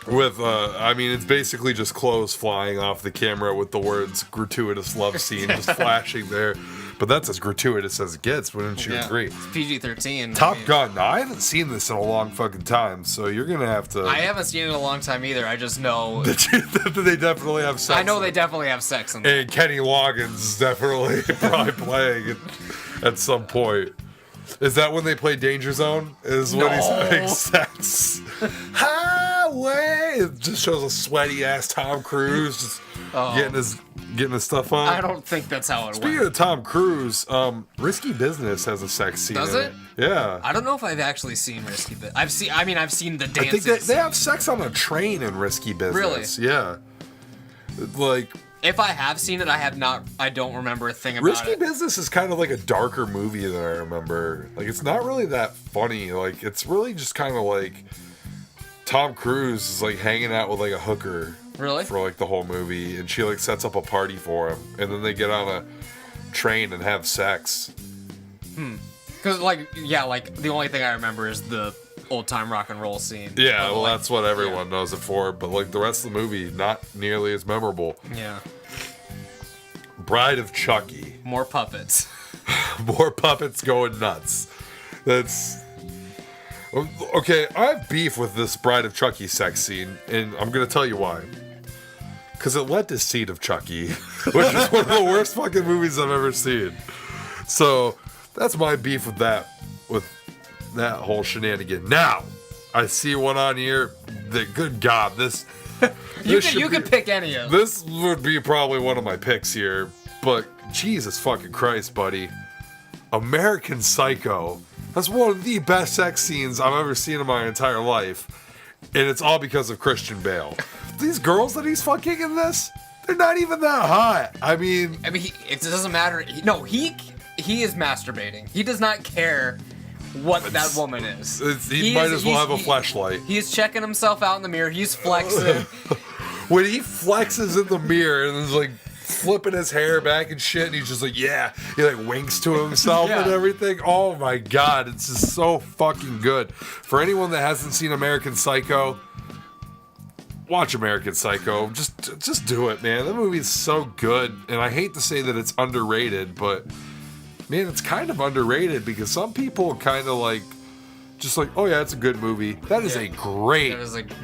With I mean, it's basically just clothes flying off the camera with the words gratuitous love scene just flashing there. But that's as gratuitous as it gets, wouldn't you agree? It's PG-13. Top Gun. Now, I haven't seen this in a long fucking time, so you're gonna have to. I haven't seen it in a long time either. I just know. that they definitely have sex. I know they definitely have sex in there. And Kenny Loggins is definitely probably playing it at some point. Is that when they play Danger Zone? Is when he's having sex? Highway. It just shows a sweaty ass Tom Cruise just getting his stuff on. I don't think that's how it Speaking went. of Tom Cruise, Risky Business has a sex scene. Does in it? Yeah. I don't know if I've actually seen Risky Business. I've seen the I dances. think they have sex on a train in Risky Business. Really? Yeah. Like, If I have seen it, I have not. I don't remember a thing about Risky it. Business is kind of like a darker movie than I remember. Like, it's not really that funny. Like, it's really just kind of like Tom Cruise is like hanging out with like a hooker. Really? For like the whole movie, and she like sets up a party for him, and then they get on a train and have sex. Because like the only thing I remember is the old time rock and roll scene. Yeah, But, well, like, that's what everyone knows it for. But like the rest of the movie, not nearly as memorable. Yeah. Bride of Chucky. More puppets. More puppets going nuts. That's okay. I have beef with this Bride of Chucky sex scene, and I'm gonna tell you why. Because it led to Seed of Chucky, which is one of the worst fucking movies I've ever seen. So that's my beef with that whole shenanigan. Now, I see one on here that, good God, You could pick any of them. this would be probably one of my picks here, but Jesus fucking Christ, buddy. American Psycho. That's one of the best sex scenes I've ever seen in my entire life. And it's all because of Christian Bale. These girls that he's fucking in this, they're not even that hot. I mean, it doesn't matter. He is masturbating. He does not care what that woman is. he might as well have a fleshlight. He's checking himself out in the mirror. He's flexing. When he flexes in the mirror and is like flipping his hair back and shit, and he's just like, yeah, he like winks to himself Yeah. and everything. Oh my God, it's just so fucking good. For anyone that hasn't seen American Psycho, watch American Psycho. Just do it, man. That movie is so good, and I hate to say that it's underrated, but man, it's kind of underrated because some people kind of like, just like, oh yeah, it's a good movie. That is a great,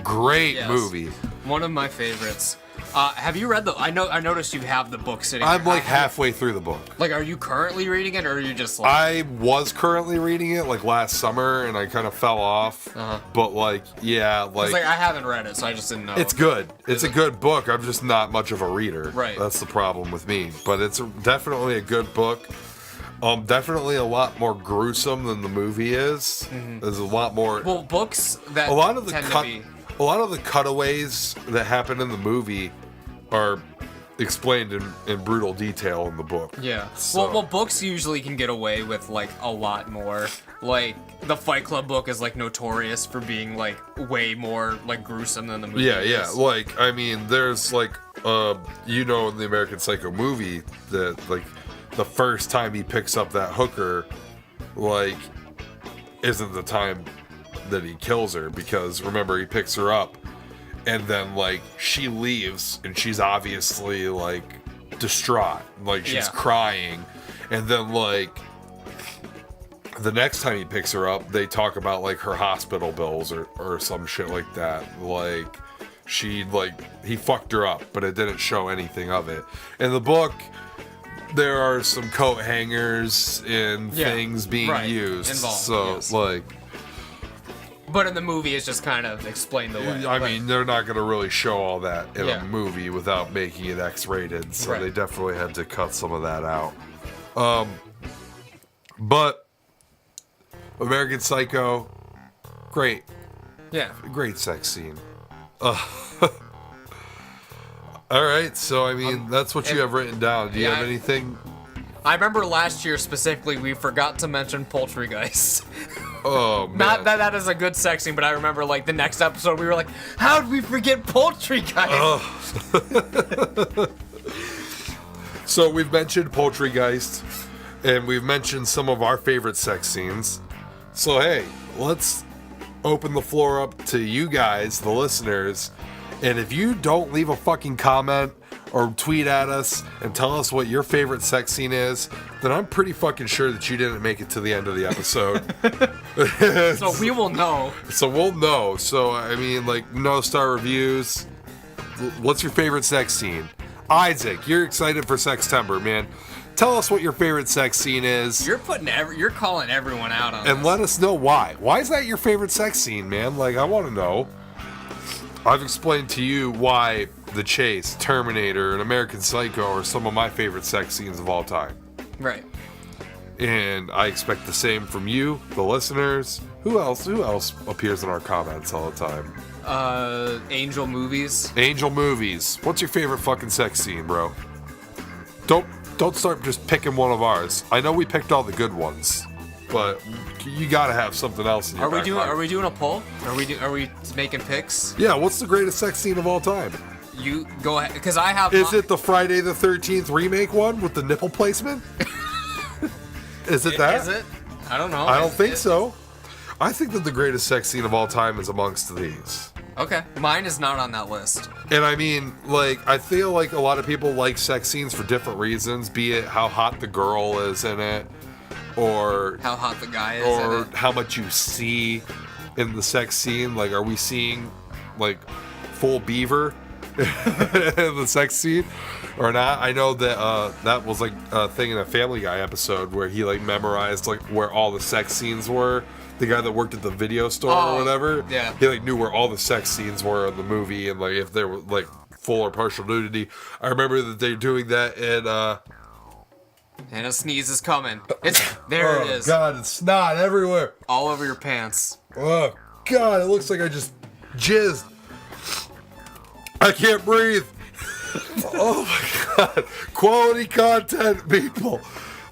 great movie. One of my favorites. Have you read I noticed you have the book sitting. I'm like halfway through the book. Like, are you currently reading it, or are you just like? I was currently reading it like last summer, and I kind of fell off. But like, yeah, like I haven't read it, so I just didn't know. It's good. It's a good book. I'm just not much of a reader. Right. That's the problem with me. But it's definitely a good book. Definitely a lot more gruesome than the movie is. There's a lot more. Well, books that a lot of the tend to be. A lot of the cutaways that happen in the movie are explained in brutal detail in the book. Yeah. So. Well, books usually can get away with like a lot more. Like the Fight Club book is like notorious for being like way more like gruesome than the movie. Yeah. Like, I mean, there's like in the American Psycho movie that like the first time he picks up that hooker, like, isn't the time that he kills her, because remember, he picks her up and then like she leaves and she's obviously like distraught, like she's crying, and then like the next time he picks her up they talk about like her hospital bills or some shit like that, like he fucked her up, but it didn't show anything of it. In the book there are some coat hangers and things being used involved, so yes. Like, but in the movie, it's just kind of explained away. I mean, they're not going to really show all that in a movie without making it X-rated, so they definitely had to cut some of that out. But American Psycho, great. Yeah. Great sex scene. All right, so I mean, that's what you have written down. Do you have anything? I remember last year specifically, we forgot to mention Poultrygeist. Oh, man. Not that is a good sex scene, but I remember like the next episode we were like, how did we forget Poultrygeist? So we've mentioned Poultrygeist, and we've mentioned some of our favorite sex scenes. So hey, let's open the floor up to you guys, the listeners. And if you don't leave a fucking comment or tweet at us and tell us what your favorite sex scene is, then I'm pretty fucking sure that you didn't make it to the end of the episode. So we will know. So we'll know. So, I mean, like, no star reviews. What's your favorite sex scene? Isaac, you're excited for Sextember, man. Tell us what your favorite sex scene is. You're calling everyone out on and this. Let us know why. Why is that your favorite sex scene, man? Like, I want to know. I've explained to you why The Chase, Terminator, and American Psycho are some of my favorite sex scenes of all time. Right. And I expect the same from you, the listeners. Who else appears in our comments all the time? Angel Movies. Angel Movies. What's your favorite fucking sex scene, bro? Don't start just picking one of ours. I know we picked all the good ones, but you gotta have something else in your back pocket. Are we doing a poll? Are we making picks? Yeah. What's the greatest sex scene of all time? You go ahead, because I have. Is it the Friday the 13th remake one with the nipple placement? Is it that? Is it? I don't know. I don't think so. I think that the greatest sex scene of all time is amongst these. Okay. Mine is not on that list. And I mean, like, I feel like a lot of people like sex scenes for different reasons, be it how hot the girl is in it, or how hot the guy is, or in it. How much you see in the sex scene. Like, are we seeing, like, full beaver in the sex scene or not? I know that that was like a thing in a Family Guy episode where he like memorized like where all the sex scenes were. The guy that worked at the video store or whatever, he like knew where all the sex scenes were in the movie and like if there were like full or partial nudity. I remember that they're doing that in and a sneeze is coming. There it is. Oh God, it's snot everywhere. All over your pants. Oh God, it looks like I just jizzed. I can't breathe. Oh my God. Quality content, people.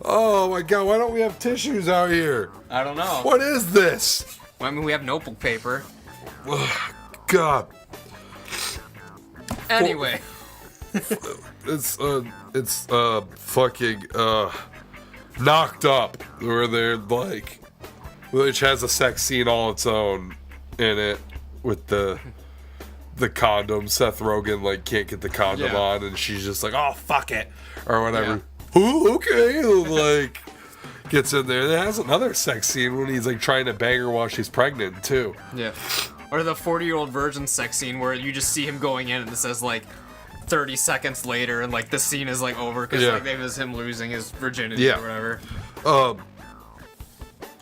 Oh my God, why don't we have tissues out here? I don't know. What is this? Well, I mean, we have notebook paper. Oh, God. Anyway. It's fucking Knocked Up, where they're like, which has a sex scene all its own in it with the the condom. Seth Rogen like can't get the condom on, and she's just like, "Oh fuck it," or whatever. Ooh, okay, like gets in there. It has another sex scene when he's like trying to bang her while she's pregnant too. Yeah. Or the 40-year-old virgin sex scene where you just see him going in and it says like 30 seconds later, and like the scene is like over because like it was him losing his virginity or whatever.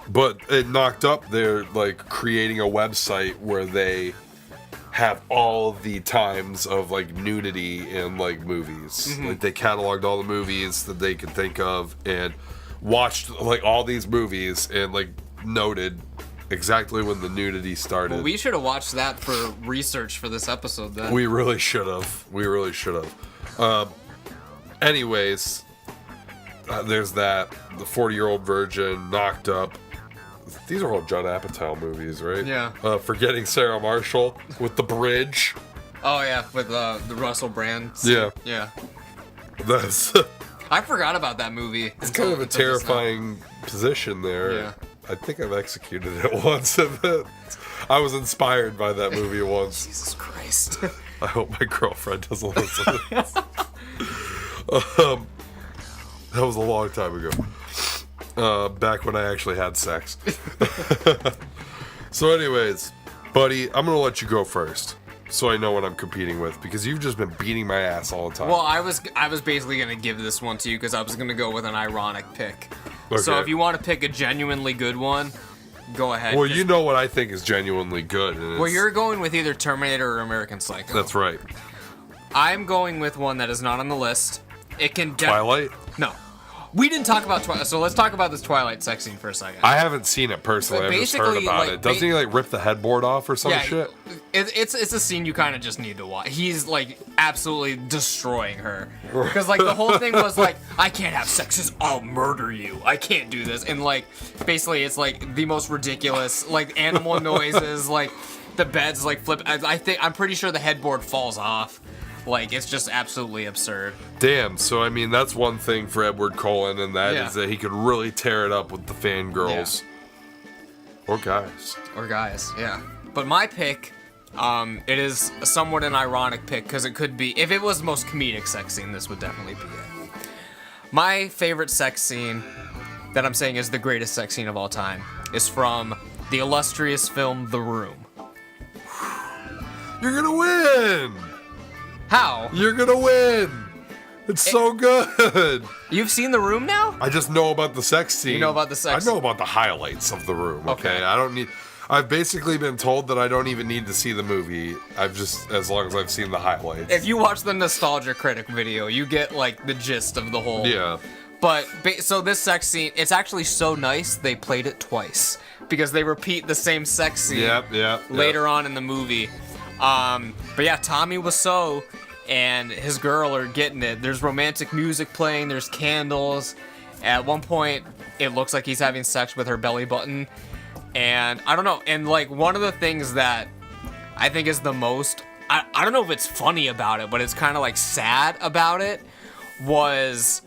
But it knocked up. They're like creating a website where they have all the times of like nudity in like movies. Like they cataloged all the movies that they could think of and watched like all these movies and like noted exactly when the nudity started. Well, we should have watched that for research for this episode then. We really should have. Anyways, there's that. The 40-year-old virgin, Knocked Up. These are all Judd Apatow movies, right? Yeah. Forgetting Sarah Marshall with The Bridge. Oh yeah, with the Russell Brand scene. Yeah. That's I forgot about that movie. it's kind of a terrifying position there. Yeah. I think I've executed it once. I was inspired by that movie once. Jesus Christ. I hope my girlfriend doesn't listen to this. That was a long time ago. Back when I actually had sex. So anyways, buddy, I'm going to let you go first. So I know what I'm competing with, because you've just been beating my ass all the time. Well, I was basically going to give this one to you because I was going to go with an ironic pick. Okay. So if you want to pick a genuinely good one, go ahead. Well, you know what I think is genuinely good. And well, you're going with either Terminator or American Psycho. That's right. I'm going with one that is not on the list. It can Twilight? No. We didn't talk about Twilight, so let's talk about this Twilight sex scene for a second. I haven't seen it personally. I've just heard about it. Doesn't he like rip the headboard off or some shit? It's a scene you kind of just need to watch. He's like absolutely destroying her because like the whole thing was like, I can't have sex 'cause I'll murder you. I can't do this, and like basically it's like the most ridiculous like animal noises, like the bed's like flip. I'm pretty sure the headboard falls off. Like, it's just absolutely absurd. Damn, so I mean, that's one thing for Edward Cullen, and that is that he could really tear it up with the fangirls. Yeah. Or guys. Or guys, yeah. But my pick, it is somewhat an ironic pick, because it could be, if it was the most comedic sex scene, this would definitely be it. My favorite sex scene, that I'm saying is the greatest sex scene of all time, is from the illustrious film The Room. You're gonna win! How? You're gonna win! It's so good! You've seen The Room now? I just know about the sex scene. You know about the sex I know about the highlights of The Room, okay? Okay. I've basically been told that I don't even need to see the movie. As long as I've seen the highlights. If you watch the Nostalgia Critic video, you get, like, the gist of the whole... Yeah. But, so this sex scene, it's actually so nice, they played it twice. Because they repeat the same sex scene later on in the movie. But yeah, Tommy Wiseau and his girl are getting it. There's romantic music playing, there's candles. At one point, it looks like he's having sex with her belly button. And I don't know, and like one of the things that I think is the most, I don't know if it's funny about it, but it's kind of like sad about it, was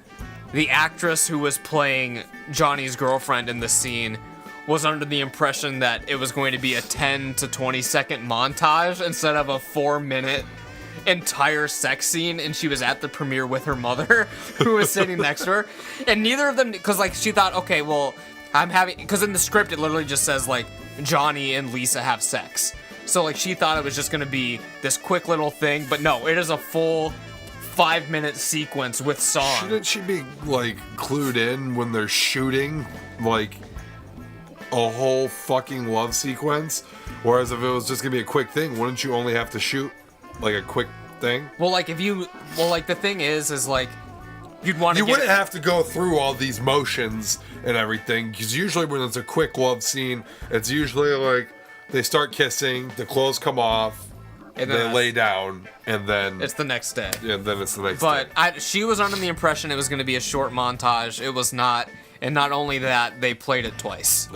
the actress who was playing Johnny's girlfriend in the scene was under the impression that it was going to be a 10 to 20 second montage instead of a 4-minute entire sex scene, and she was at the premiere with her mother who was sitting next to her, and neither of them, because like she thought, okay, well, because in the script it literally just says like Johnny and Lisa have sex, so like she thought it was just gonna be this quick little thing, but no, it is a full 5-minute sequence with song. Shouldn't she be like clued in when they're shooting like a whole fucking love sequence? Whereas if it was just gonna be a quick thing, wouldn't you only have to shoot like a quick thing? Well, like the thing is like you'd want to. You wouldn't have to go through all these motions and everything, because usually when it's a quick love scene, it's usually like they start kissing, the clothes come off, and they lay down, and then it's the next day. And then it's the next day. But she was under the impression it was going to be a short montage. It was not, and not only that, they played it twice.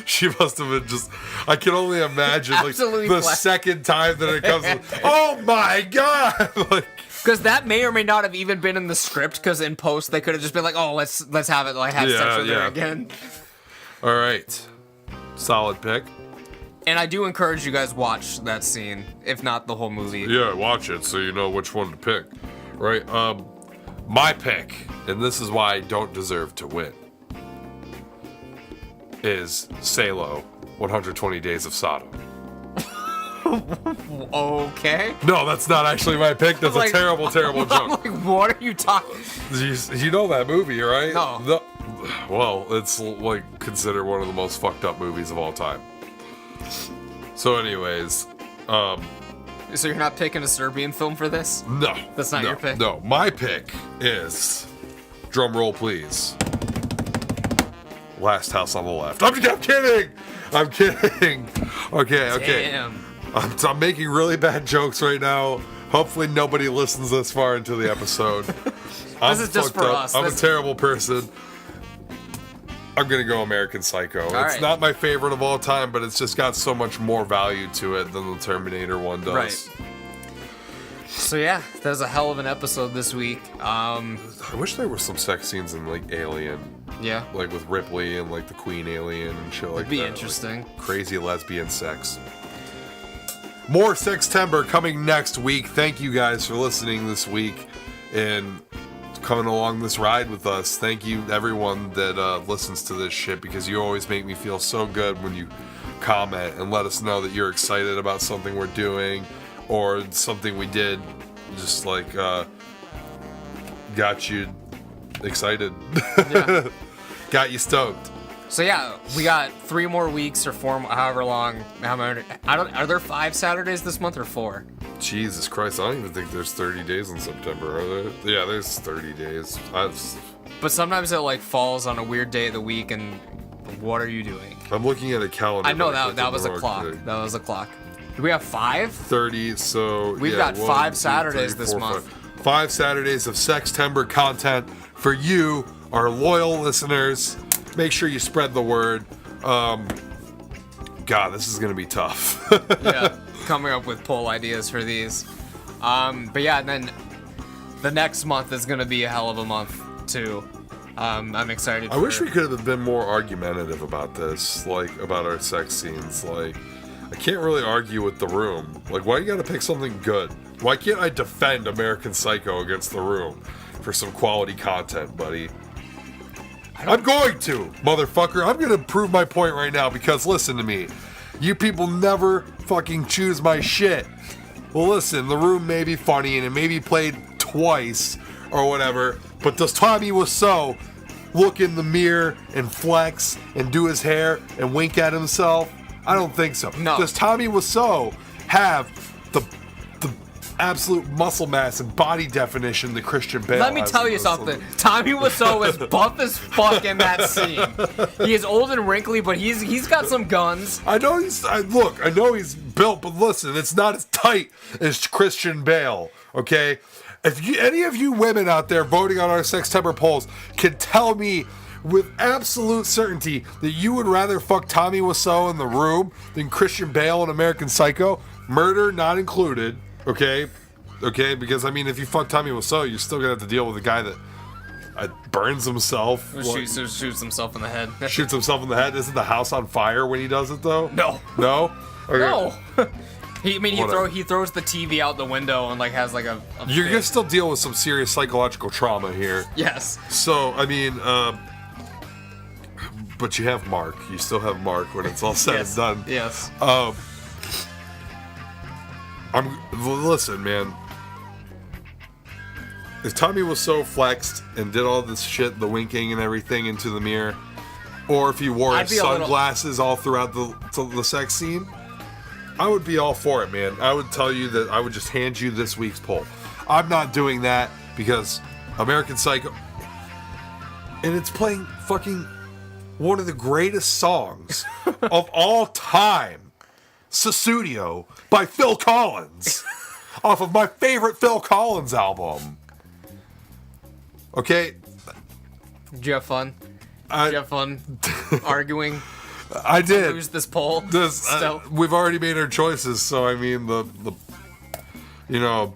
She must have been just, I can only imagine like Absolutely the second time that it comes oh my god. Like, because that may or may not have even been in the script, because in post they could have just been like, oh, let's have it like have sex with her again. All right, solid pick. And I do encourage you guys watch that scene, if not the whole movie. Yeah, watch it so you know which one to pick. Right? My pick, and this is why I don't deserve to win, is Salo, 120 Days of Sodom. Okay. No, that's not actually my pick. That's Like, a terrible, terrible I'm joke. like, what are you talking? You know that movie, right? No. Well, it's like considered one of the most fucked up movies of all time. So, anyways, So you're not picking a Serbian film for this? no, That's not your pick? No, my pick is, drum roll please, Last House on the Left. I'm kidding. I'm kidding. Okay. Damn. I'm making really bad jokes right now. Hopefully nobody listens this far into the episode. This is just for us. I'm a terrible person. I'm going to go American Psycho. It's right. not my favorite of all time, but it's just got so much more value to it than the Terminator one does. Right. So yeah, that was a hell of an episode this week. I wish there were some sex scenes in like Alien, Yeah. like with Ripley and like the Queen Alien and shit like It'd be that. interesting. Like, crazy lesbian sex. More Sextember coming next week. Thank you guys for listening this week and coming along this ride with us. Thank you everyone that listens to this shit, because you always make me feel so good when you comment and let us know that you're excited about something we're doing or something we did. Just like got you excited. Yeah. Got you stoked. So yeah, we got 3 more weeks or 4, however long. Are there 5 Saturdays this month or 4? Jesus Christ, I don't even think there's 30 days in September, are there? Yeah, there's 30 days. But sometimes it like falls on a weird day of the week, and what are you doing? I'm looking at a calendar. I know but I clicked that on was the a wrong clock. thing. That was a clock. Do we have 5? 30, so We've yeah, got 1, 5 2, Saturdays 3, this 4, month. 5 Saturdays of Sextember content for you, our loyal listeners. Make sure you spread the word. God, this is gonna be tough. Yeah, coming up with poll ideas for these. But yeah, and then the next month is gonna be a hell of a month too. I'm excited. I wish we could have been more argumentative about this, like about our sex scenes. Like, I can't really argue with The Room. Like, why you gotta pick something good? Why can't I defend American Psycho against The Room for some quality content, buddy? I'm going to, motherfucker. I'm gonna prove my point right now, because listen to me. You people never fucking choose my shit. Well, listen, The Room may be funny and it may be played twice or whatever, but does Tommy Wiseau look in the mirror and flex and do his hair and wink at himself? I don't think so. No. Does Tommy Wiseau have the absolute muscle mass and body definition that Christian Bale Let me has tell in you this? something. Tommy Wiseau is buff as fuck in that scene. He is old and wrinkly, but he's got some guns. I know I know he's built, but listen, it's not as tight as Christian Bale, okay? If any of you women out there voting on our Sextember polls can tell me with absolute certainty that you would rather fuck Tommy Wiseau in The Room than Christian Bale in American Psycho, murder not included, okay? Okay, because I mean, if you fuck Tommy Wiseau, you're still gonna have to deal with a guy that burns himself, Shoots himself in the head. shoots himself in the head. Isn't the house on fire when he does it though? No. No? Okay. No. He Whatever. throws the TV out the window and like has like a You're fit. gonna still deal with some serious psychological trauma here. Yes. So, I mean, but you have Mark. You still have Mark when it's all said Yes. and done. Yes. Listen, man. If Tommy was so flexed and did all this shit, the winking and everything into the mirror, or if he wore I'd be a little- sunglasses all throughout the sex scene, I would be all for it, man. I would tell you that I would just hand you this week's poll. I'm not doing that because American Psycho, and it's playing fucking one of the greatest songs of all time, Sussudio by Phil Collins, off of my favorite Phil Collins album. Okay? Did you have fun? Did you have fun arguing? I did. Lose this poll. Still. We've already made our choices, so I mean the you know,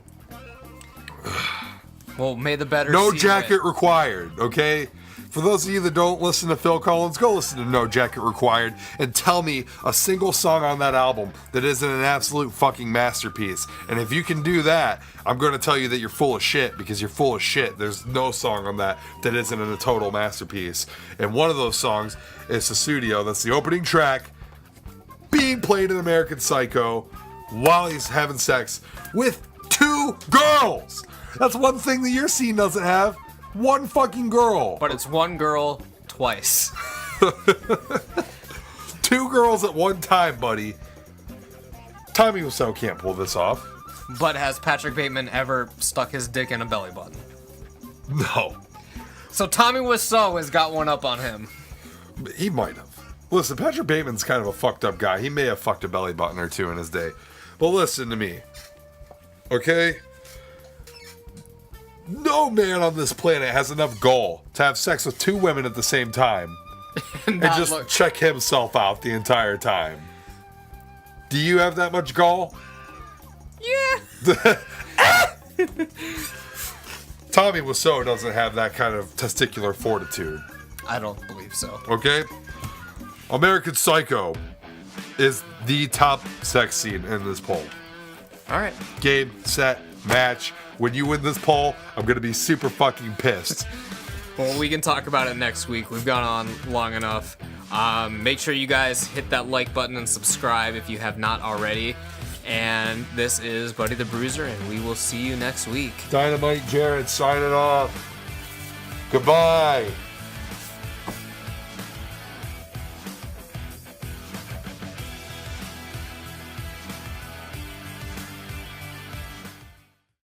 Well, may the better. no see jacket win. required, okay? For those of you that don't listen to Phil Collins, go listen to No Jacket Required and tell me a single song on that album that isn't an absolute fucking masterpiece. And if you can do that, I'm going to tell you that you're full of shit, because you're full of shit. There's no song on that isn't a total masterpiece. And one of those songs is Susudio. That's the opening track being played in American Psycho while he's having sex with 2 girls. That's one thing that your scene doesn't have. One fucking girl. But it's one girl twice. 2 girls at one time, buddy. Tommy Wiseau can't pull this off. But has Patrick Bateman ever stuck his dick in a belly button? No. So Tommy Wiseau has got one up on him. He might have. Listen, Patrick Bateman's kind of a fucked up guy. He may have fucked a belly button or 2 in his day. But listen to me. Okay? No man on this planet has enough gall to have sex with 2 women at the same time and just check himself out the entire time. Do you have that much gall? Yeah. Tommy Wiseau doesn't have that kind of testicular fortitude. I don't believe so. Okay? American Psycho is the top sex scene in this poll. All right. Game, set, match. When you win this poll, I'm going to be super fucking pissed. Well, we can talk about it next week. We've gone on long enough. Make sure you guys hit that like button and subscribe if you have not already. And this is Buddy the Bruiser, and we will see you next week. Dynamite Jared signing off. Goodbye.